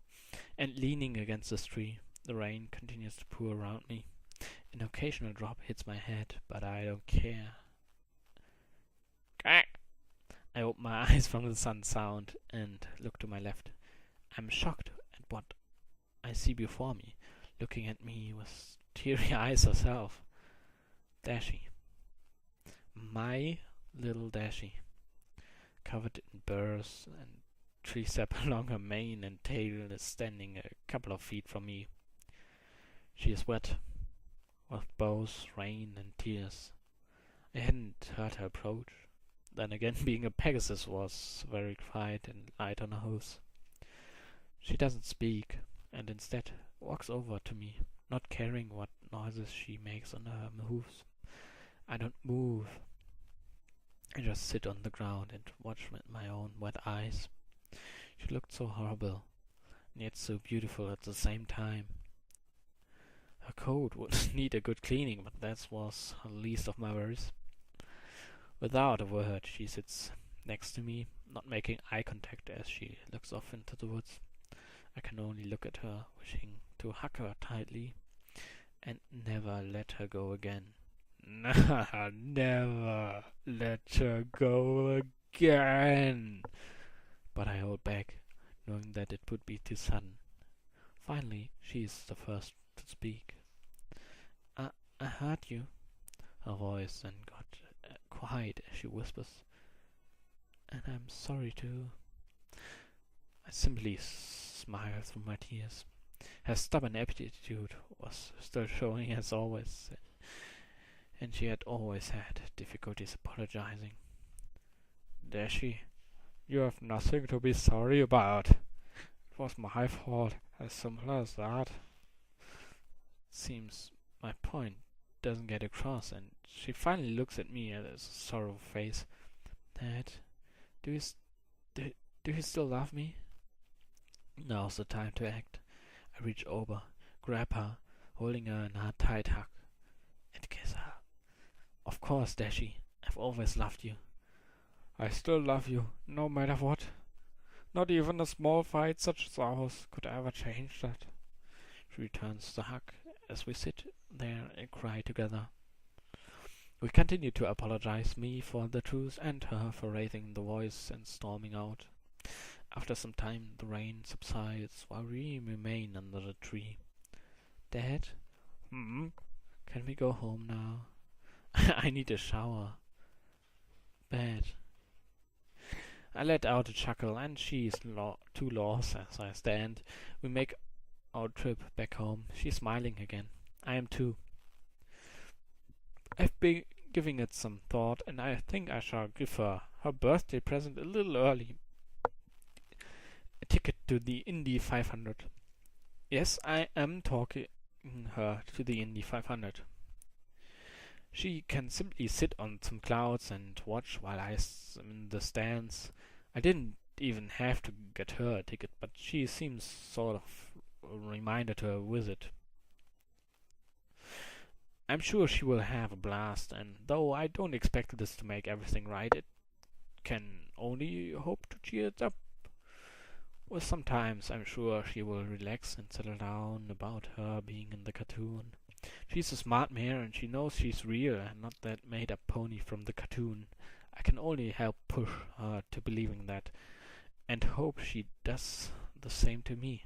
and leaning against this tree. The rain continues to pour around me. An occasional drop hits my head, but I don't care. I open my eyes from the sun sound and look to my left. I'm shocked at what I see before me, looking at me with teary eyes herself. Dashie. My little Dashie. Covered in burrs and tree sap along her mane and tail, is standing a couple of feet from me. She is wet, with both rain and tears. I hadn't heard her approach. Then again, being a Pegasus was very quiet and light on her hooves. She doesn't speak, and instead walks over to me, not caring what noises she makes on her hooves. I don't move. I just sit on the ground and watch with my own wet eyes. She looked so horrible, and yet so beautiful at the same time. Her coat would need a good cleaning, but that was the least of my worries. Without a word, she sits next to me, not making eye contact as she looks off into the woods. I can only look at her, wishing to hug her tightly and never let her go again. Never let her go again. But I hold back, knowing that it would be too sudden. Finally, she is the first to speak. I heard you. Her voice then got quiet as she whispers, and I'm sorry too. I simply smiled through my tears. Her stubborn attitude was still showing as always, and she had always had difficulties apologizing. Dashie, you have nothing to be sorry about. It was my fault, as simple as that. Seems my point doesn't get across, and she finally looks at me with a sorrowful face. Dad, do you still love me? Now's the time to act. I reach over, grab her, holding her in a tight hug, and kiss her. Of course, Dashie, I've always loved you. I still love you, no matter what. Not even a small fight such as ours could ever change that. She returns the hug as we sit there and cry together. We continue to apologize, me for the truth and her for raising the voice and storming out. After some time the rain subsides while we remain under the tree. Dad? Can we go home now? I need a shower. Bad. I let out a chuckle, and she is too lost as I stand. We make our trip back home. She's smiling again. I am too. I've been giving it some thought, and I think I shall give her birthday present a little early. A ticket to the Indy 500. Yes, I am talking her to the Indy 500. She can simply sit on some clouds and watch while I am in the stands. I didn't even have to get her a ticket, but she seems sort of a reminder to her visit. I'm sure she will have a blast, and though I don't expect this to make everything right, it can only hope to cheer it up. Well, sometimes I'm sure she will relax and settle down about her being in the cartoon. She's a smart mare, and she knows she's real and not that made-up pony from the cartoon. I can only help push her to believing that, and hope she does the same to me.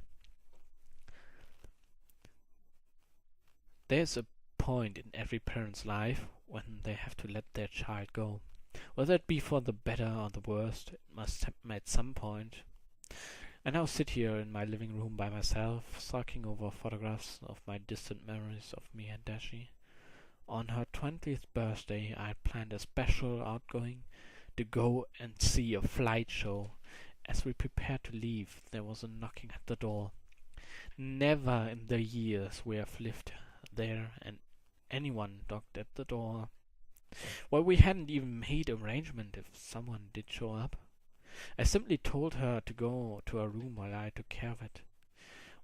There's a point in every parent's life when they have to let their child go. Whether it be for the better or the worst, it must happen at some point. I now sit here in my living room by myself, sulking over photographs of my distant memories of me and Dashie. On her 20th birthday, I had planned a special outgoing to go and see a flight show. As we prepared to leave, there was a knocking at the door. Never in the years we have lived there and anyone knocked at the door. Well, we hadn't even made arrangement if someone did show up. I simply told her to go to her room while I took care of it.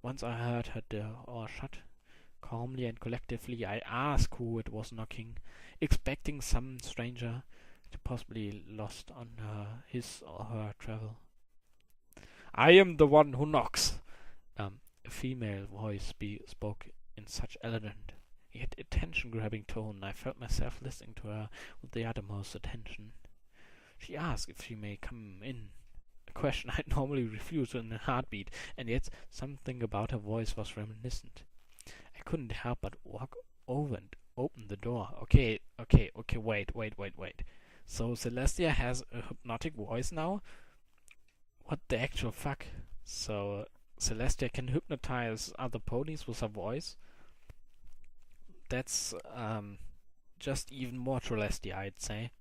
Once I heard her door shut, calmly and collectively I asked who it was knocking, expecting some stranger to possibly lost on his or her travel. I am the one who knocks. A female voice spoke in such elegant yet attention-grabbing tone, and I felt myself listening to her with the uttermost attention. She asked if she may come in, a question I'd normally refuse in a heartbeat, and yet something about her voice was reminiscent. I couldn't help but walk over and open the door. Okay, wait. So Celestia has a hypnotic voice now? What the actual fuck? So Celestia can hypnotize other ponies with her voice? That's just even more Celestia, I'd say.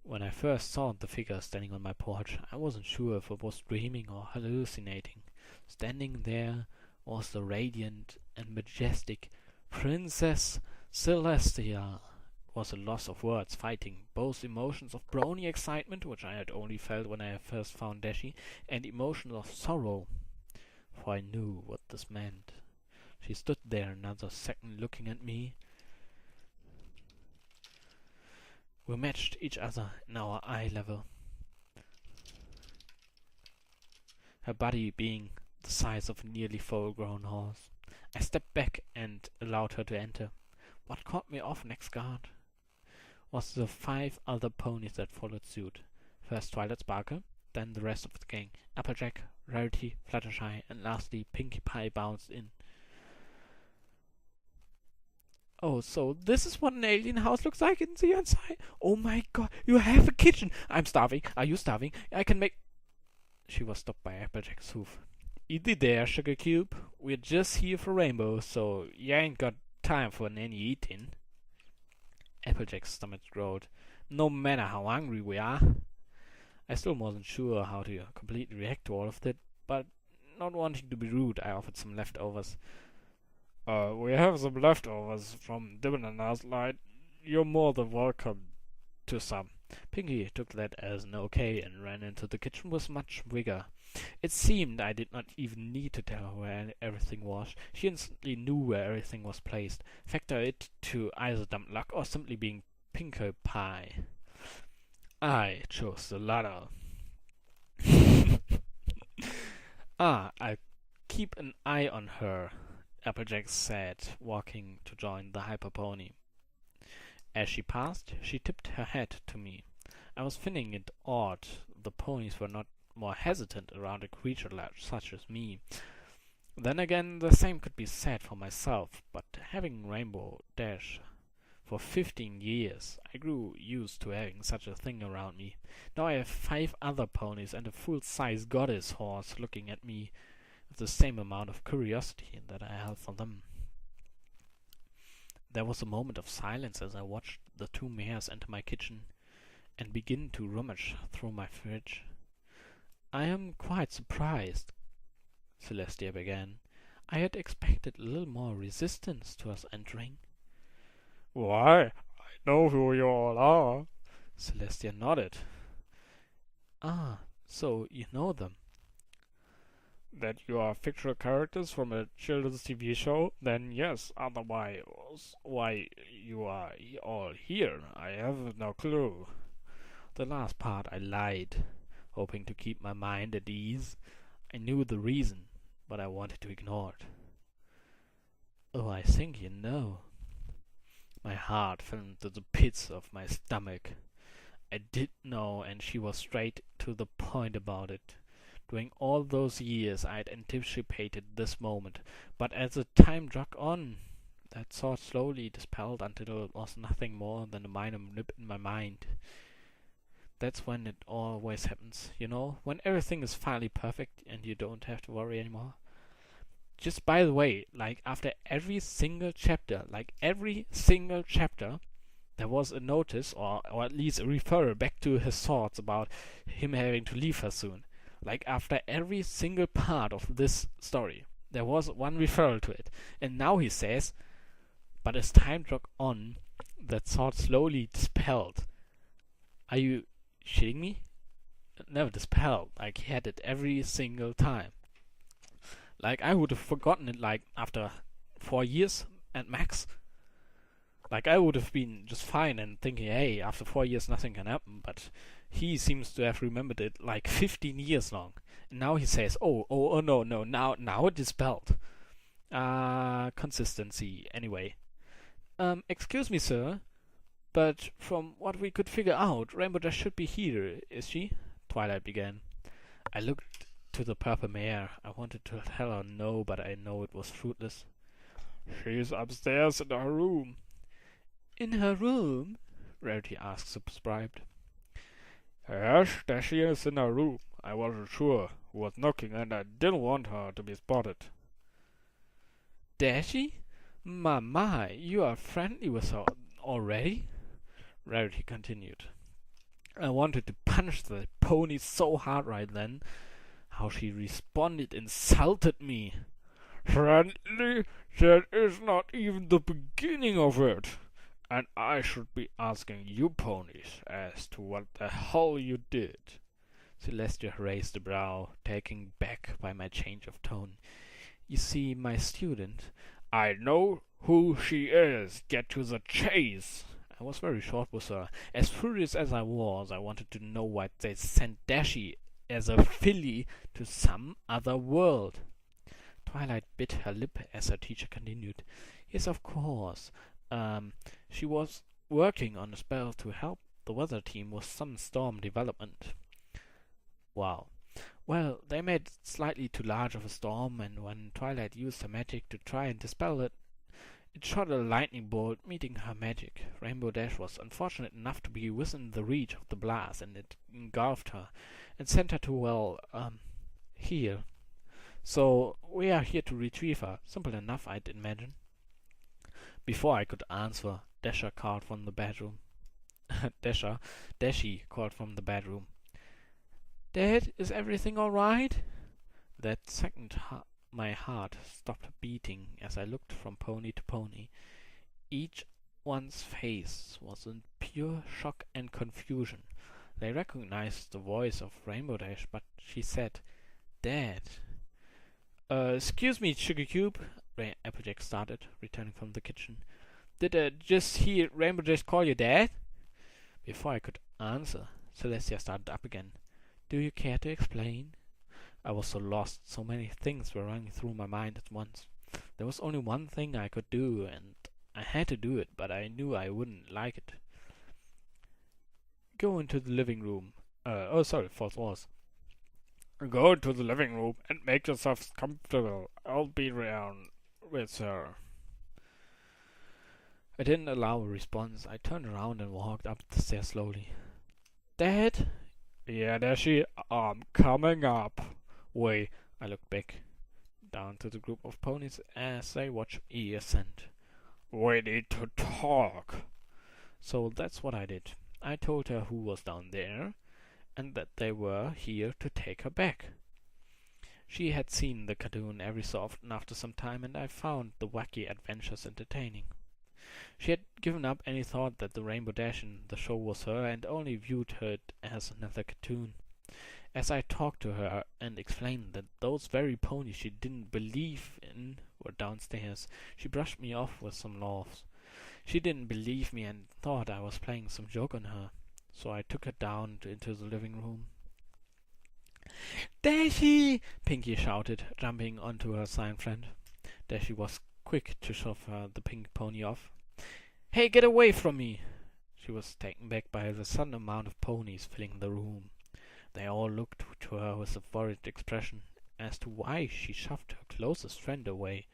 When I first saw the figure standing on my porch, I wasn't sure if it was dreaming or hallucinating. Standing there was the radiant and majestic Princess Celestia. It was a loss of words, fighting both emotions of brony excitement, which I had only felt when I first found Dashie, and emotions of sorrow, for I knew what this meant. She stood there another second looking at me. We matched each other in our eye level, her body being the size of a nearly full-grown horse. I stepped back and allowed her to enter. What caught me off next guard was the 5 other ponies that followed suit. First Twilight Sparkle, then the rest of the gang. Applejack, Rarity, Fluttershy, and lastly Pinkie Pie bounced in. Oh, so this is what an alien house looks like in the inside? Oh my god, you have a kitchen! I'm starving. Are you starving? I can make... She was stopped by Applejack's hoof. Easy there, Sugar Cube. We're just here for Rainbow, so you ain't got time for any eating. Applejack's stomach growled. No matter how hungry we are. I still wasn't sure how to completely react to all of that, but not wanting to be rude, I offered some leftovers. We have some leftovers from dinner last night. You're more than welcome to some. Pinkie took that as an okay and ran into the kitchen with much vigor. It seemed I did not even need to tell her where everything was. She instantly knew where everything was placed. Factor it to either dumb luck or simply being Pinkie Pie. I chose the latter. I'll keep an eye on her, Applejack said, walking to join the hyper pony. As she passed, she tipped her head to me. I was finding it odd the ponies were not more hesitant around a creature such as me. Then again, the same could be said for myself, but having Rainbow Dash for 15 years, I grew used to having such a thing around me. Now I have 5 other ponies and a full-size goddess horse looking at me with the same amount of curiosity that I had for them. There was a moment of silence as I watched the 2 mares enter my kitchen and begin to rummage through my fridge. I am quite surprised, Celestia began. I had expected a little more resistance to us entering. Why, I know who you all are. Celestia nodded. Ah, so you know them. That you are fictional characters from a children's TV show? Then yes, otherwise why you are all here, I have no clue. The last part I lied, hoping to keep my mind at ease. I knew the reason, but I wanted to ignore it. Oh, I think you know. My heart fell into the pits of my stomach. I did know, and she was straight to the point about it. During all those years I had anticipated this moment, but as the time dragged on, that thought slowly dispelled until it was nothing more than a minor blip in my mind. That's when it always happens, you know, when everything is finally perfect and you don't have to worry anymore. Just by the way, like after every single chapter, there was a notice or at least a referral back to his thoughts about him having to leave her soon. Like after every single part of this story, there was one referral to it. And now he says, but as time dragged on, that thought slowly dispelled. Are you shitting me? It never dispelled. Like he had it every single time. Like I would have forgotten it like after 4 years at max. Like I would have been just fine and thinking, hey, after 4 years nothing can happen, but he seems to have remembered it like 15 years long. And now he says, no, now it is dispelled. Consistency. Anyway, Excuse me, sir, but from what we could figure out, Rainbow Dash should be here, is she? Twilight began. I looked to the purple mare. I wanted to tell her no, but I know it was fruitless. She's upstairs in her room. In her room? Rarity asked, surprised. Yes, Dashie is in her room. I wasn't sure who was knocking, and I didn't want her to be spotted. Dashie? My, you are friendly with her already? Rarity continued. I wanted to punch the pony so hard right then. How she responded insulted me. Friendly? That is not even the beginning of it. And I should be asking you ponies as to what the hell you did. Celestia raised a brow, taken back by my change of tone. You see, my student. I know who she is. Get to the chase. I was very short with her. As furious as I was, I wanted to know why they sent Dashie as a filly to some other world. Twilight bit her lip as her teacher continued. Yes, of course. She was working on a spell to help the weather team with some storm development. Wow. Well, they made it slightly too large of a storm, and when Twilight used her magic to try and dispel it, it shot a lightning bolt, meeting her magic. Rainbow Dash was unfortunate enough to be within the reach of the blast, and it engulfed her and sent her to, well, here. So, we are here to retrieve her. Simple enough, I'd imagine. Before I could answer, Dashie called from the bedroom. Dashie called from the bedroom. Dad, is everything all right? That second, my heart stopped beating as I looked from pony to pony. Each one's face was in pure shock and confusion. They recognized the voice of Rainbow Dash, but she said, Dad. Excuse me, Sugar Cube, Applejack started, returning from the kitchen. Did I just hear Rainbow Dash call you Dad? Before I could answer, Celestia started up again. Do you care to explain? I was so lost, so many things were running through my mind at once. There was only one thing I could do, and I had to do it, but I knew I wouldn't like it. Go into the living room. False was. Go into the living room and make yourselves comfortable. I'll be around with her. I didn't allow a response. I turned around and walked up the stairs slowly. Dad? Yeah, Dashie, I'm coming up. Wait, I looked back down to the group of ponies as they watched me ascend. We need to talk. So that's what I did. I told her who was down there, and that they were here to take her back. She had seen the cartoon every so often after some time, and I found the wacky adventures entertaining. She had given up any thought that the Rainbow Dash in the show was her, and only viewed her as another cartoon. As I talked to her and explained that those very ponies she didn't believe in were downstairs, she brushed me off with some laughs. She didn't believe me and thought I was playing some joke on her, so I took her down into the living room. Dashie! Pinkie shouted, jumping onto her silent friend. Dashie was quick to shove the pink pony off. Hey, get away from me! She was taken back by the sudden amount of ponies filling the room. They all looked to her with a worried expression as to why she shoved her closest friend away.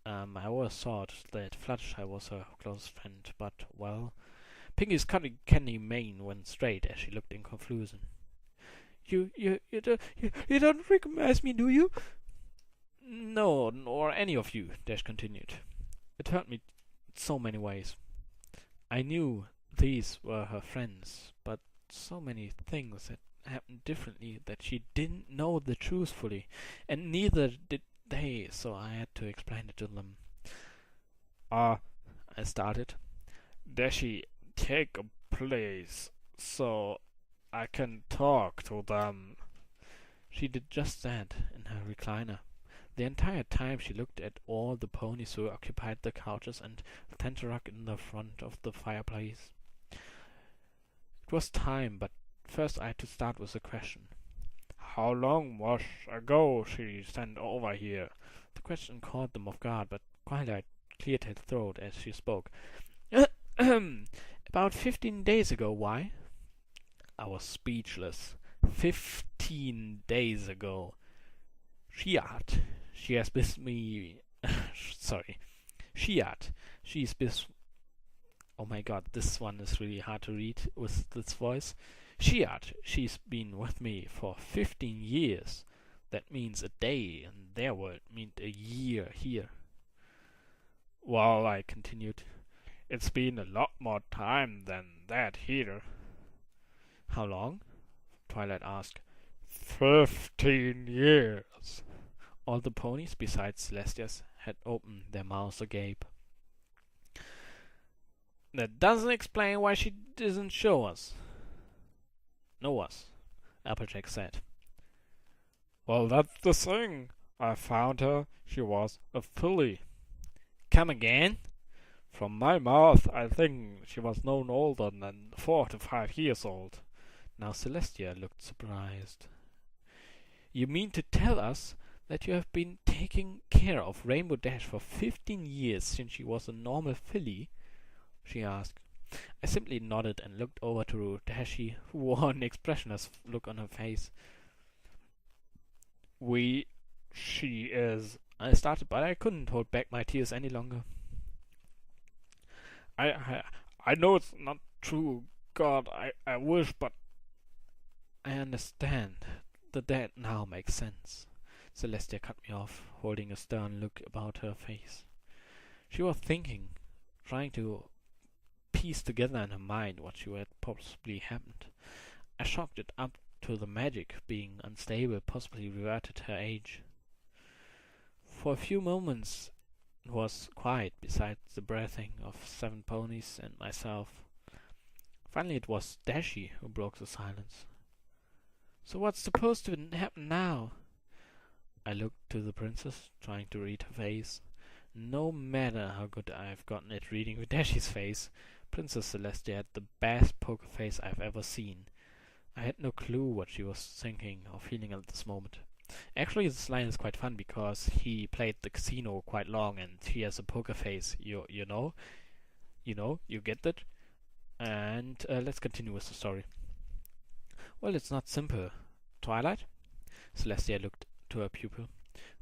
I always thought that Fluttershy was her closest friend, but, well, Pinkie's candy mane went straight as she looked in confusion. You don't recognize me, do you? No, nor any of you, Dash continued. It hurt me so many ways. I knew these were her friends, but so many things had happened differently that she didn't know the truth fully, and neither did they, so I had to explain it to them. I started. Dashie, take a place so I can talk to them. She did just that in her recliner. The entire time she looked at all the ponies who occupied the couches and the tenterrock in the front of the fireplace. It was time, but first I had to start with a question. How long was ago she sent over here? The question caught them off guard, but Twilight cleared her throat as she spoke. About 15 days ago, why? I was speechless. 15 days ago. She has missed me. Sorry. She's bis. Oh my god, this one is really hard to read with this voice. She's been with me for 15 years. That means a day in their world meant a year here. Well, I continued, it's been a lot more time than that here. How long? Twilight asked. 15 years. All the ponies, besides Celestia's, had opened their mouths agape. That doesn't explain why she doesn't show us. Know us, Applejack said. Well, that's the thing. I found her. She was a filly. Come again? From my mouth, I think she was no older than 4 to 5 years old. Now Celestia looked surprised. You mean to tell us that you have been taking care of Rainbow Dash for 15 years since she was a normal filly? She asked. I simply nodded and looked over to Dashie, who wore an expressionless look on her face. She is... I started, but I couldn't hold back my tears any longer. I know it's not true, God, I wish, but... I understand. That now makes sense. Celestia cut me off, holding a stern look about her face. She was thinking, trying to piece together in her mind what she had possibly happened. I chalked it up to the magic being unstable, possibly reverted her age. For a few moments it was quiet besides the breathing of 7 ponies and myself. Finally it was Dashie who broke the silence. So what's supposed to happen now? I looked to the princess, trying to read her face. No matter how good I've gotten at reading Dashie's face, Princess Celestia had the best poker face I've ever seen. I had no clue what she was thinking or feeling at this moment. Actually, this line is quite fun because he played the casino quite long and he has a poker face. You get that? And let's continue with the story. Well, it's not simple. Twilight? Celestia looked to her pupil,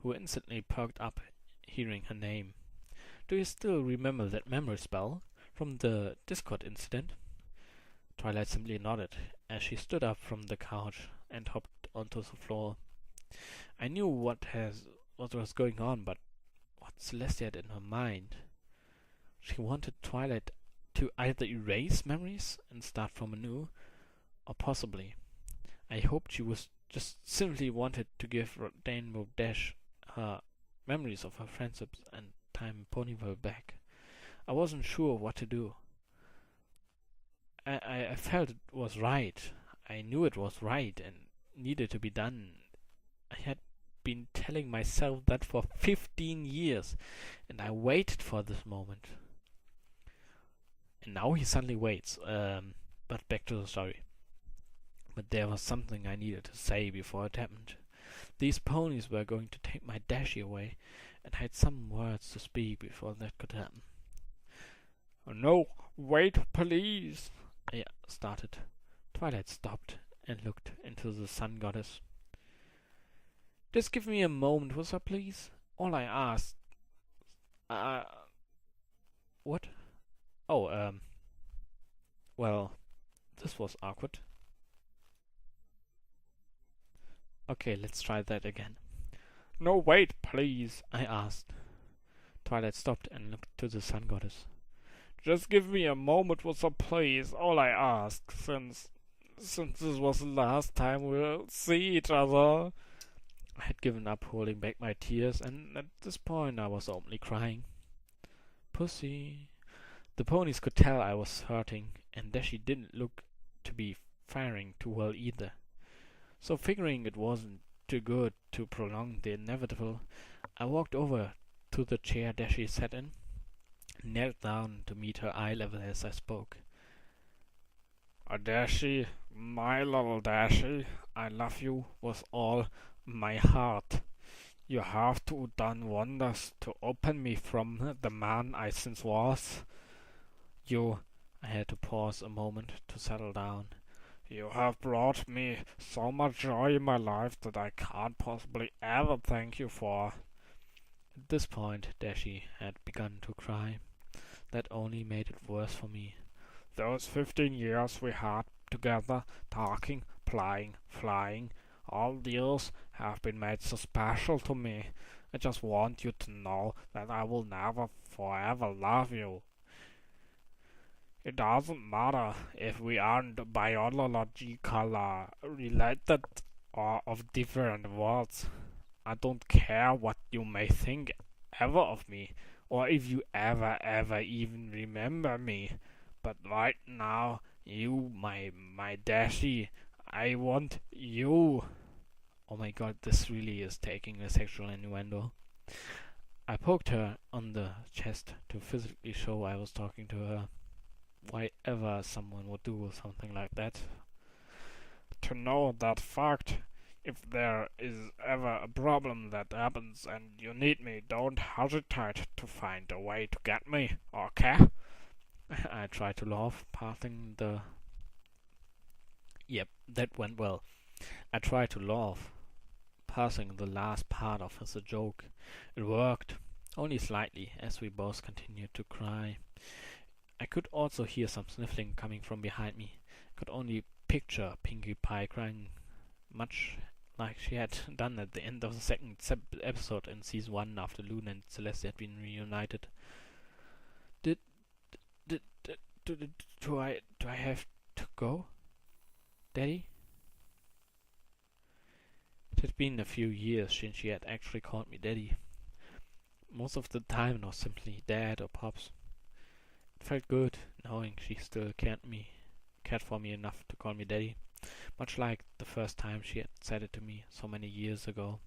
who instantly perked up hearing her name. Do you still remember that memory spell from the Discord incident? Twilight simply nodded as she stood up from the couch and hopped onto the floor. I knew what was going on, but what Celestia had in her mind. She wanted Twilight to either erase memories and start from anew, or possibly. I hoped she was just simply wanted to give Rainbow Dash her memories of her friendships and time in Ponyville back. I wasn't sure what to do. I felt it was right. I knew it was right and needed to be done. I had been telling myself that for 15 years, and I waited for this moment. And now he suddenly waits. But back to the story. But there was something I needed to say before it happened. These ponies were going to take my Dashie away, and I had some words to speak before that could happen. No, wait, please, I started. Twilight stopped and looked into the sun goddess. Just give me a moment, will you, please? All I asked... What? Oh, well, this was awkward. Okay, let's try that again. No, wait, please, I asked. Twilight stopped and looked to the sun goddess. Just give me a moment, will you, please? All I ask, since this was the last time we'll see each other. I had given up holding back my tears, and at this point I was openly crying. Pussy. The ponies could tell I was hurting, and Dashie didn't look to be faring too well either. So figuring it wasn't too good to prolong the inevitable, I walked over to the chair Dashie sat in, and knelt down to meet her eye level as I spoke. Dashie, my little Dashie, I love you with all my heart. You have to done wonders to open me from the man I since was. You... I had to pause a moment to settle down. You have brought me so much joy in my life that I can't possibly ever thank you for. At this point, Dashie had begun to cry. That only made it worse for me. Those 15 years we had together, talking, playing, flying, all these have been made so special to me. I just want you to know that I will never forever love you. It doesn't matter if we aren't biologically related or of different worlds. I don't care what you may think ever of me, or if you ever even remember me. But right now, you, my Dashie, I want you. Oh my god, this really is taking a sexual innuendo. I poked her on the chest to physically show I was talking to her. Why ever someone would do something like that? To know that fact, if there is ever a problem that happens and you need me, don't hesitate to find a way to get me, okay? I tried to laugh, passing the... Yep, that went well. I tried to laugh, passing the last part off as a joke. It worked, only slightly, as we both continued to cry. I could also hear some sniffling coming from behind me. I could only picture Pinkie Pie crying, much like she had done at the end of the second episode in season 1 after Luna and Celeste had been reunited. Do I have to go, Daddy? It had been a few years since she had actually called me Daddy. Most of the time it was simply Dad or Pops. It felt good knowing she still cared for me enough to call me Daddy, much like the first time she had said it to me so many years ago.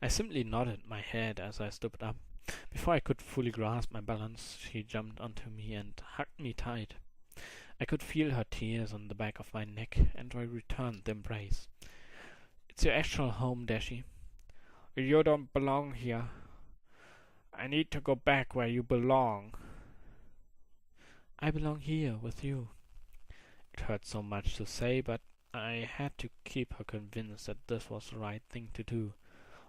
I simply nodded my head as I stood up. Before I could fully grasp my balance, she jumped onto me and hugged me tight. I could feel her tears on the back of my neck, and I returned the embrace. It's your actual home, Dashie. You don't belong here. I need to go back where you belong. I belong here with you. It hurt so much to say, but I had to keep her convinced that this was the right thing to do.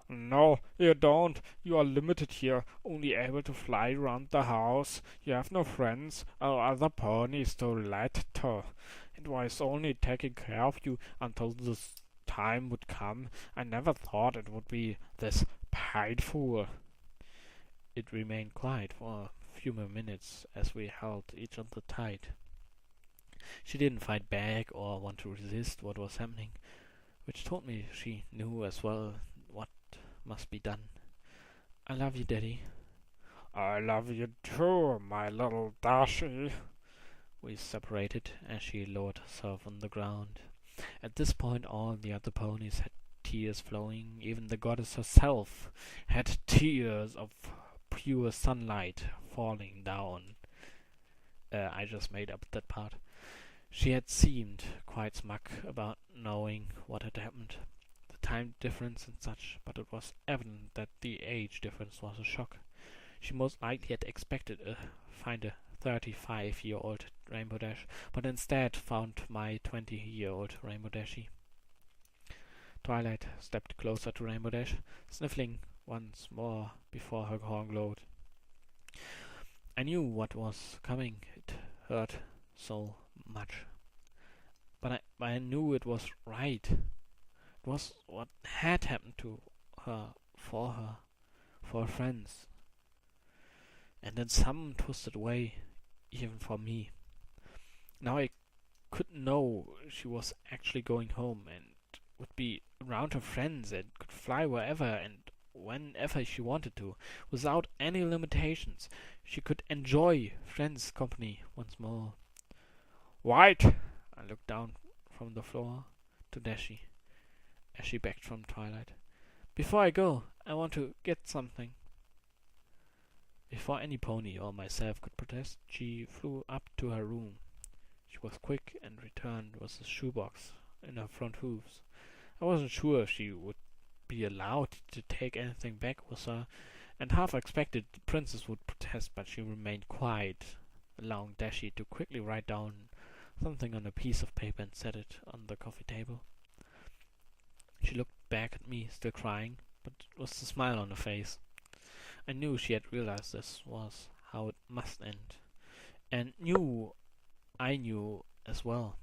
No, you don't. You are limited here, only able to fly around the house. You have no friends or other ponies to relate to. It was only taking care of you until this time would come. I never thought it would be this painful. It remained quiet for a few more minutes as we held each other tight. She didn't fight back or want to resist what was happening, which told me she knew as well what must be done. I love you, Daddy. I love you too, my little Dashie. We separated as she lowered herself on the ground. At this point all the other ponies had tears flowing. Even the goddess herself had tears of pure sunlight falling down. I just made up that part. She had seemed quite smug about knowing what had happened, the time difference and such, but it was evident that the age difference was a shock. She most likely had expected to find a 35-year-old Rainbow Dash, but instead found my 20-year-old Rainbow Dashie. Twilight stepped closer to Rainbow Dash, sniffling once more before her horn glowed. I knew what was coming. It hurt so much. But I knew it was right. It was what had happened to her, for her friends. And in some twisted way, even for me. Now I could know she was actually going home and would be around her friends and could fly wherever and whenever she wanted to, without any limitations. She could enjoy friends' company once more. White! I looked down from the floor to Dashie as she backed from Twilight. Before I go, I want to get something. Before any pony or myself could protest, she flew up to her room. She was quick and returned with a shoebox in her front hooves. I wasn't sure if she would be allowed to take anything back with her, and half expected the princess would protest, but she remained quiet, allowing Dashie to quickly write down something on a piece of paper and set it on the coffee table. She looked back at me, still crying, but with a smile on her face. I knew she had realized this was how it must end, and I knew as well.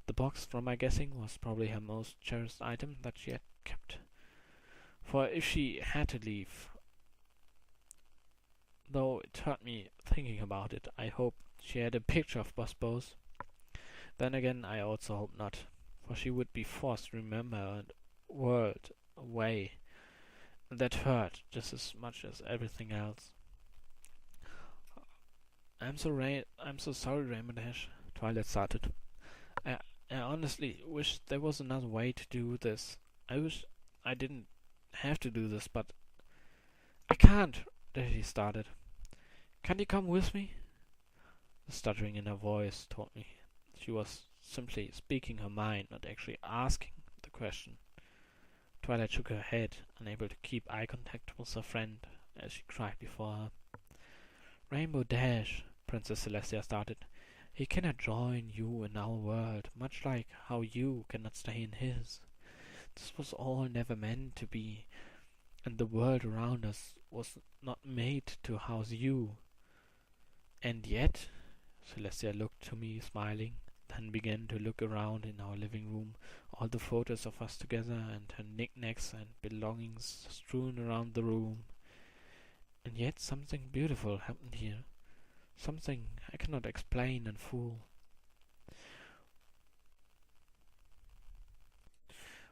The box, from my guessing, was probably her most cherished item that she had kept. For if she had to leave, though it hurt me thinking about it, I hoped she had a picture of Boss Bose. Then again, I also hoped not, for she would be forced to remember a world away, and that hurt just as much as everything else. I'm so sorry, Rainbow Dash, Twilight started. I honestly wish there was another way to do this. I wish I didn't have to do this, but I can't, Dashie started. Can't you come with me? The stuttering in her voice told me she was simply speaking her mind, not actually asking the question. Twilight shook her head, unable to keep eye contact with her friend as she cried before her. Rainbow Dash, Princess Celestia started. He cannot join you in our world, much like how you cannot stay in his. This was all never meant to be, and the world around us was not made to house you. And yet, Celestia looked to me smiling, then began to look around in our living room, all the photos of us together and her knickknacks and belongings strewn around the room. And yet something beautiful happened here. Something I cannot explain in full.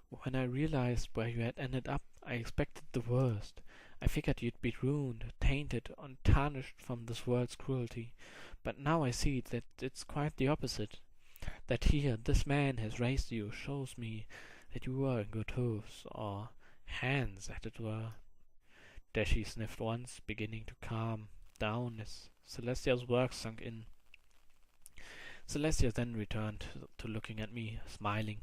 When I realized where you had ended up, I expected the worst. I figured you'd be ruined, tainted, and tarnished from this world's cruelty. But now I see that it's quite the opposite. That here, this man has raised you, shows me that you were in good hooves, or hands, as it were. Dashie sniffed once, beginning to calm down as Celestia's work sunk in. Celestia then returned to looking at me, smiling.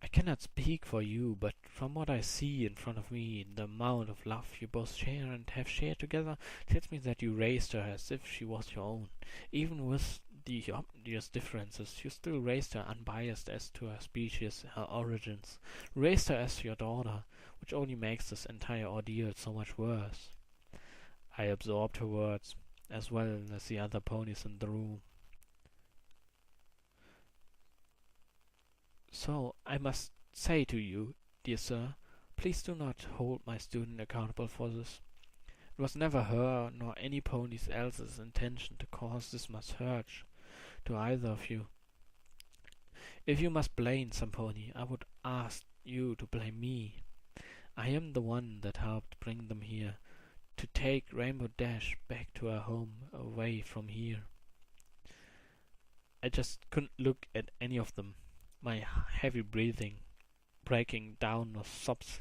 I cannot speak for you, but from what I see in front of me, the amount of love you both share and have shared together tells me that you raised her as if she was your own. Even with the obvious differences, you still raised her unbiased as to her species, her origins. Raised her as your daughter, which only makes this entire ordeal so much worse. I absorbed her words, as well as the other ponies in the room. So, I must say to you, dear sir, please do not hold my student accountable for this. It was never her nor any pony else's intention to cause this much hurt to either of you. If you must blame some pony, I would ask you to blame me. I am the one that helped bring them here, to take Rainbow Dash back to her home, away from here. I just couldn't look at any of them. My heavy breathing breaking down with sobs.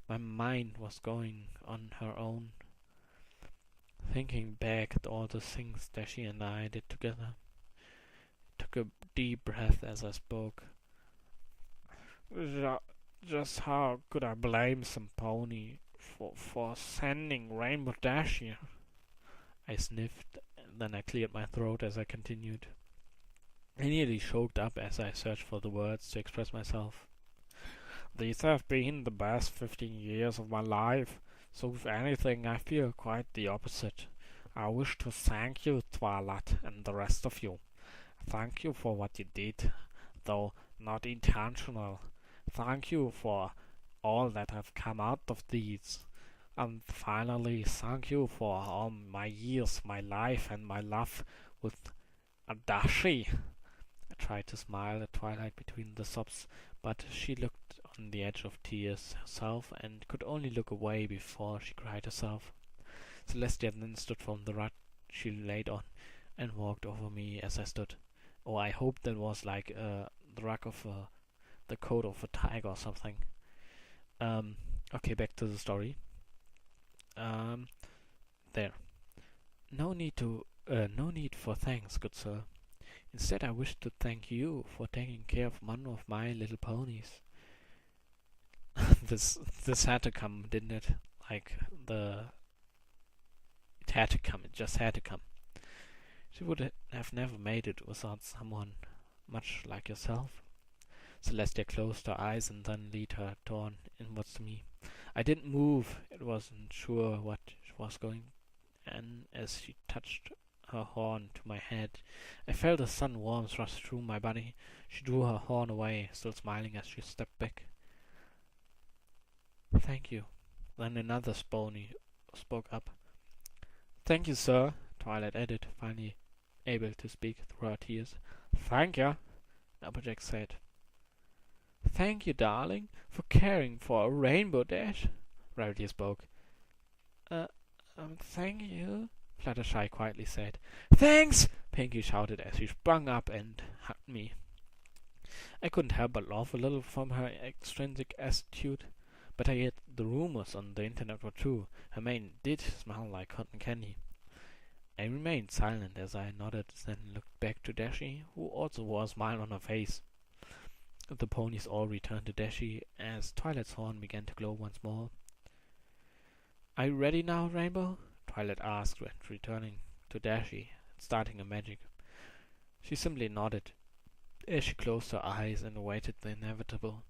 My mind was going on her own, thinking back at all the things Dashie and I did together. I took a deep breath as I spoke. Just how could I blame some pony for sending Rainbow Dash here? I sniffed, then I cleared my throat as I continued. I nearly choked up as I searched for the words to express myself. These have been the best 15 years of my life, so if anything I feel quite the opposite. I wish to thank you, Twilight, and the rest of you. Thank you for what you did, though not intentional. Thank you for all that have come out of these. And finally, thank you for all my years, my life, and my love with Dashie. I tried to smile at Twilight between the sobs, but she looked on the edge of tears herself and could only look away before she cried herself. Celestia then stood from the rug she laid on and walked over me as I stood. Oh, I hope that was like the rug of the coat of a tiger or something. Okay, back to the story. There. No need for thanks, good sir. Instead, I wish to thank you for taking care of one of my little ponies. this had to come, didn't it? Like it had to come. It just had to come. She would have never made it without someone much like yourself. Celestia closed her eyes and then leaned her torn inwards to me. I didn't move. It wasn't sure what was going on as she touched her horn to my head. I felt a sudden warmth rush through my body. She drew her horn away, still smiling as she stepped back. Thank you. Then another pony spoke up. Thank you, sir, Twilight added, finally able to speak through her tears. Thank you, Applejack said. Thank you, darling, for caring for a rainbow, Dash, Rarity spoke. Thank you, Fluttershy quietly said. Thanks! Pinkie shouted as she sprung up and hugged me. I couldn't help but laugh a little from her extrinsic attitude, but I yet the rumors on the internet were true. Her mane did smell like cotton candy. I remained silent as I nodded, then looked back to Dashie, who also wore a smile on her face. The ponies all returned to Dashie as Twilight's horn began to glow once more. Are you ready now, Rainbow? Twilight asked, returning to Dashie and starting a magic. She simply nodded as she closed her eyes and awaited the inevitable.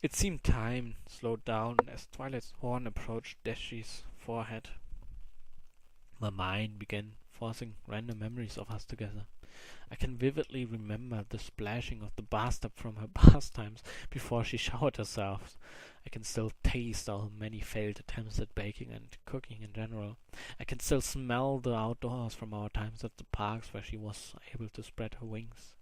It seemed time slowed down as Twilight's horn approached Dashie's forehead. My mind began forcing random memories of us together. I can vividly remember the splashing of the bathtub from her pastimes before she showered herself. I can still taste our many failed attempts at baking and cooking in general. I can still smell the outdoors from our times at the parks where she was able to spread her wings.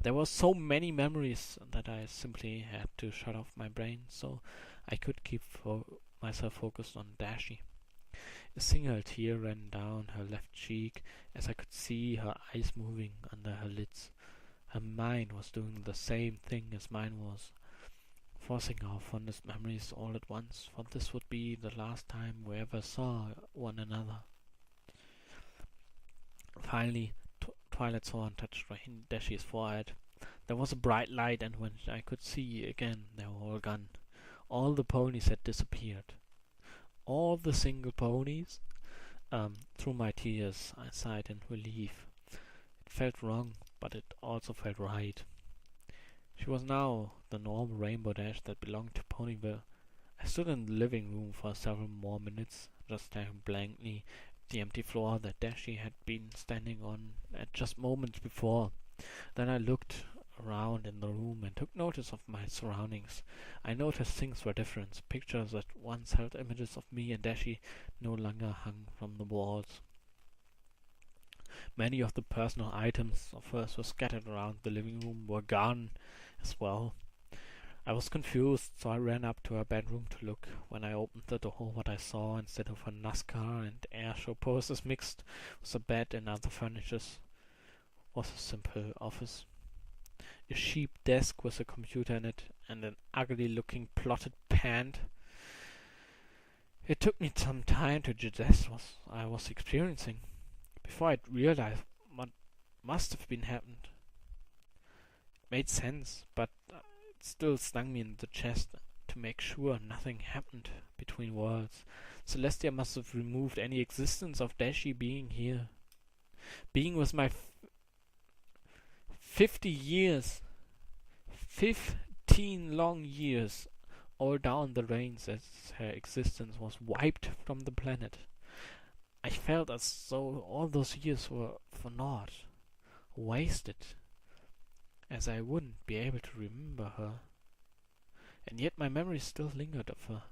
There were so many memories that I simply had to shut off my brain so I could keep myself focused on Dashie. A single tear ran down her left cheek as I could see her eyes moving under her lids. Her mind was doing the same thing as mine was, forcing our fondest memories all at once, for this would be the last time we ever saw one another. Finally, Twilight's horn touched Dashie's forehead. There was a bright light, and when I could see again, they were all gone. All the ponies had disappeared. All the single ponies? Through my tears, I sighed in relief. It felt wrong, but it also felt right. She was now the normal Rainbow Dash that belonged to Ponyville. I stood in the living room for several more minutes, just staring blankly at the empty floor that Dashie had been standing on at just moments before. Then I looked around in the room and took notice of my surroundings. I noticed things were different. Pictures that once held images of me and Dashie no longer hung from the walls. Many of the personal items of hers were scattered around the living room were gone as well. I was confused, so I ran up to her bedroom to look. When I opened the door, what I saw, instead of her NASCAR and airshow posters mixed with a bed and other furniture, was a simple office. A cheap desk with a computer in it and an ugly-looking plotted pen. It took me some time to digest what I was experiencing before I realized what must have been happened. It made sense, but it still stung me in the chest to make sure nothing happened between worlds. Celestia must have removed any existence of Dashie being here. Being with my 50 years, 15 long years, all down the reins as her existence was wiped from the planet. I felt as though all those years were for naught, wasted, as I wouldn't be able to remember her. And yet my memory still lingered of her.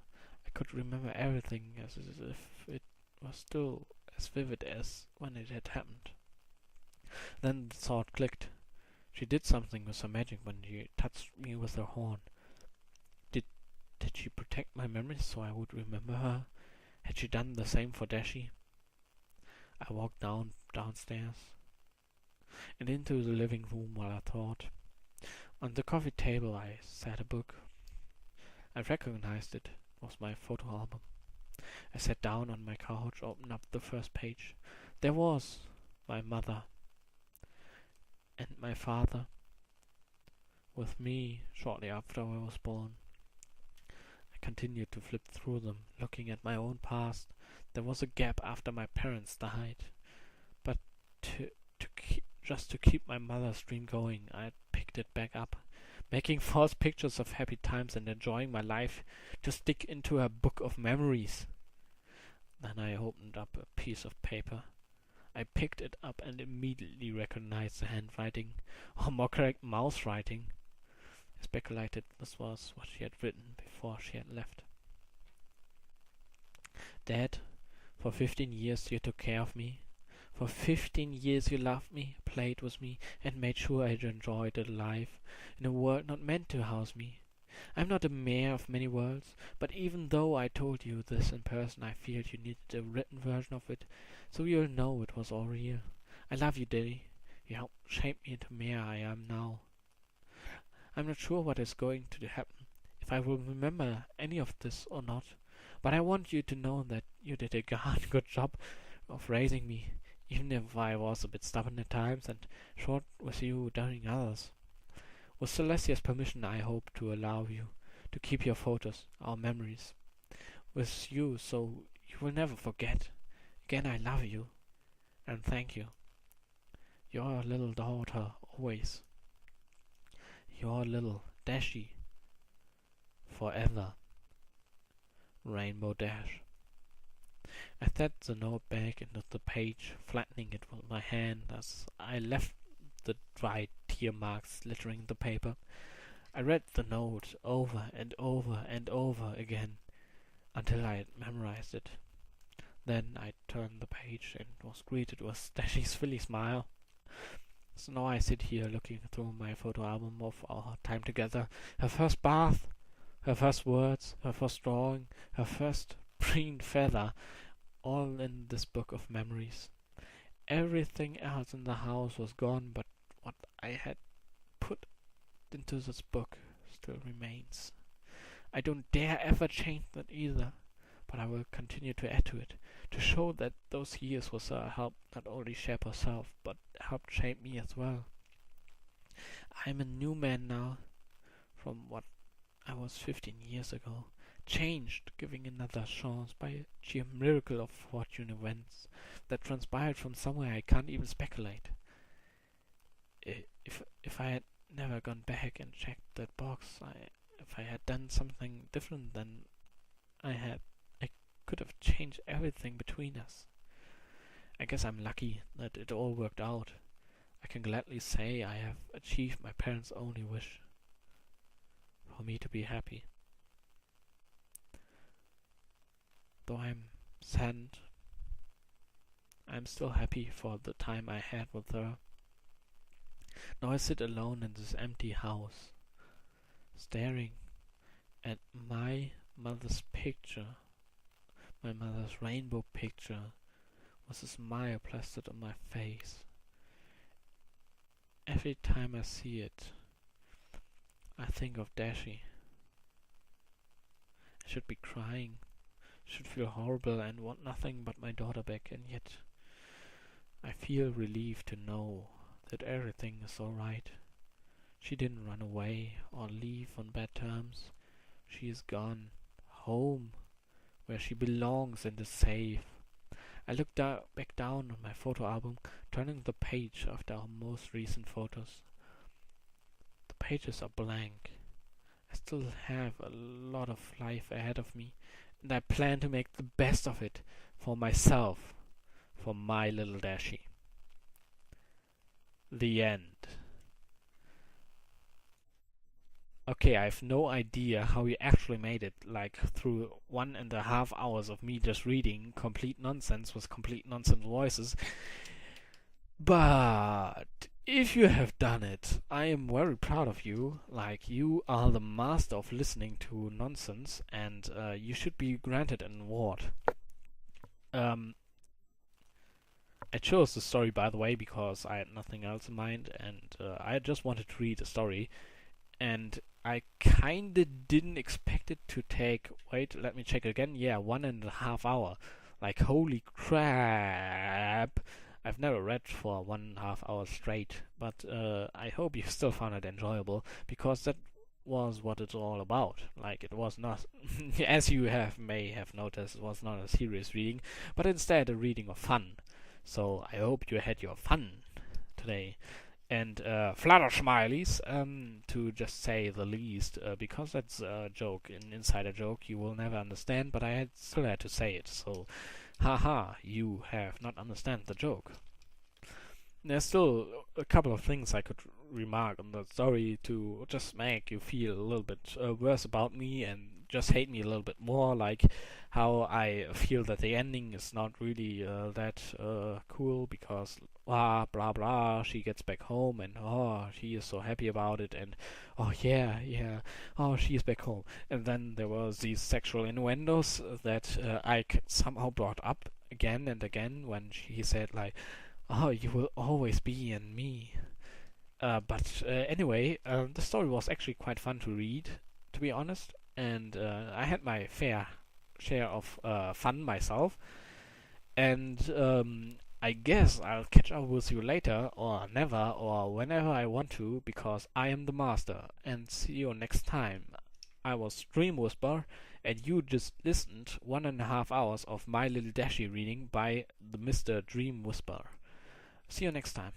I could remember everything as if it was still as vivid as when it had happened. Then the thought clicked. She did something with her magic when she touched me with her horn. Did she protect my memories so I would remember her? Had she done the same for Dashie? I walked downstairs and into the living room while I thought. On the coffee table I sat a book. I recognized it. It was my photo album. I sat down on my couch, opened up the first page. There was my mother and my father with me shortly after I was born. I continued to flip through them, looking at my own past. There was a gap after my parents died, but just to keep my mother's dream going, I picked it back up, making false pictures of happy times and enjoying my life to stick into a book of memories. Then I opened up a piece of paper. I picked it up and immediately recognized the handwriting, or more correct, mouse writing. I speculated this was what she had written before she had left. Dad, for 15 years you took care of me. For 15 years you loved me, played with me, and made sure I enjoyed a life in a world not meant to house me. I'm not a mayor of many worlds, but even though I told you this in person, I feared you needed a written version of it, so you'll know it was all real. I love you, Daddy. You helped shape me into mayor I am now. I'm not sure what is going to happen, if I will remember any of this or not, but I want you to know that you did a good job of raising me, even if I was a bit stubborn at times and short with you during others. With Celestia's permission, I hope to allow you to keep your photos, our memories, with you so you will never forget. Again, I love you, and thank you. Your little daughter, always. Your little Dashie, forever. Rainbow Dash. I set the note back into the page, flattening it with my hand as I left the dry tear marks littering the paper. I read the note over and over and over again until I had memorized it. Then I turned the page and was greeted with Dashie's silly smile. So now I sit here looking through my photo album of our time together. Her first bath, her first words, her first drawing, her first preen feather, all in this book of memories. Everything else in the house was gone, but what I had put into this book still remains. I don't dare ever change that either, but I will continue to add to it, to show that those years with her helped not only shape herself, but helped shape me as well. I'm a new man now, from what I was 15 years ago, changed, giving another chance by a sheer miracle of fortune events that transpired from somewhere I can't even speculate. If I had never gone back and checked that box, if I had done something different than I could have changed everything between us. I guess I'm lucky that it all worked out. I can gladly say I have achieved my parents' only wish, for me to be happy. Though I'm saddened, I'm still happy for the time I had with her. Now I sit alone in this empty house, staring at my mother's picture, my mother's rainbow picture, with a smile plastered on my face. Every time I see it, I think of Dashie. I should be crying, should feel horrible and want nothing but my daughter back, and yet I feel relieved to know that everything is alright. She didn't run away or leave on bad terms. She is gone, home, where she belongs and is safe. I look back down on my photo album, turning the page after our most recent photos. The pages are blank. I still have a lot of life ahead of me, and I plan to make the best of it for myself, for my little Dashie. The end. Okay, I have no idea how you actually made it, like through 1.5 hours of me just reading complete nonsense with complete nonsense voices. But if you have done it, I am very proud of you. Like, you are the master of listening to nonsense, and you should be granted an award. I chose the story, by the way, because I had nothing else in mind, and I just wanted to read a story, and I kinda didn't expect it to take, wait, let me check again, 1.5 hours. Like, holy crap! I've never read for 1.5 hours straight, but I hope you still found it enjoyable, because that was what it's all about. Like, it was not, as you may have noticed, it was not a serious reading, but instead a reading of fun. So I hope you had your fun today. And flutter smileys, to just say the least, because that's a joke, an insider joke you will never understand, but I still had to say it, so haha, you have not understand the joke. There's still a couple of things I could remark on the story to just make you feel a little bit worse about me and just hate me a little bit more, like how I feel that the ending is not really that cool, because blah blah blah, she gets back home and oh, she is so happy about it, and oh yeah, oh, she is back home. And then there was these sexual innuendos that Ike somehow brought up again and again when she said like, oh, you will always be in me. But anyway, the story was actually quite fun to read, to be honest, and I had my fair share of fun myself. And I guess I'll catch up with you later, or never, or whenever I want to, because I am the master. And see you next time. I was Dream Whisper, and you just listened 1.5 hours of my little Dashie reading by the Mr. Dream Whisper. See you next time.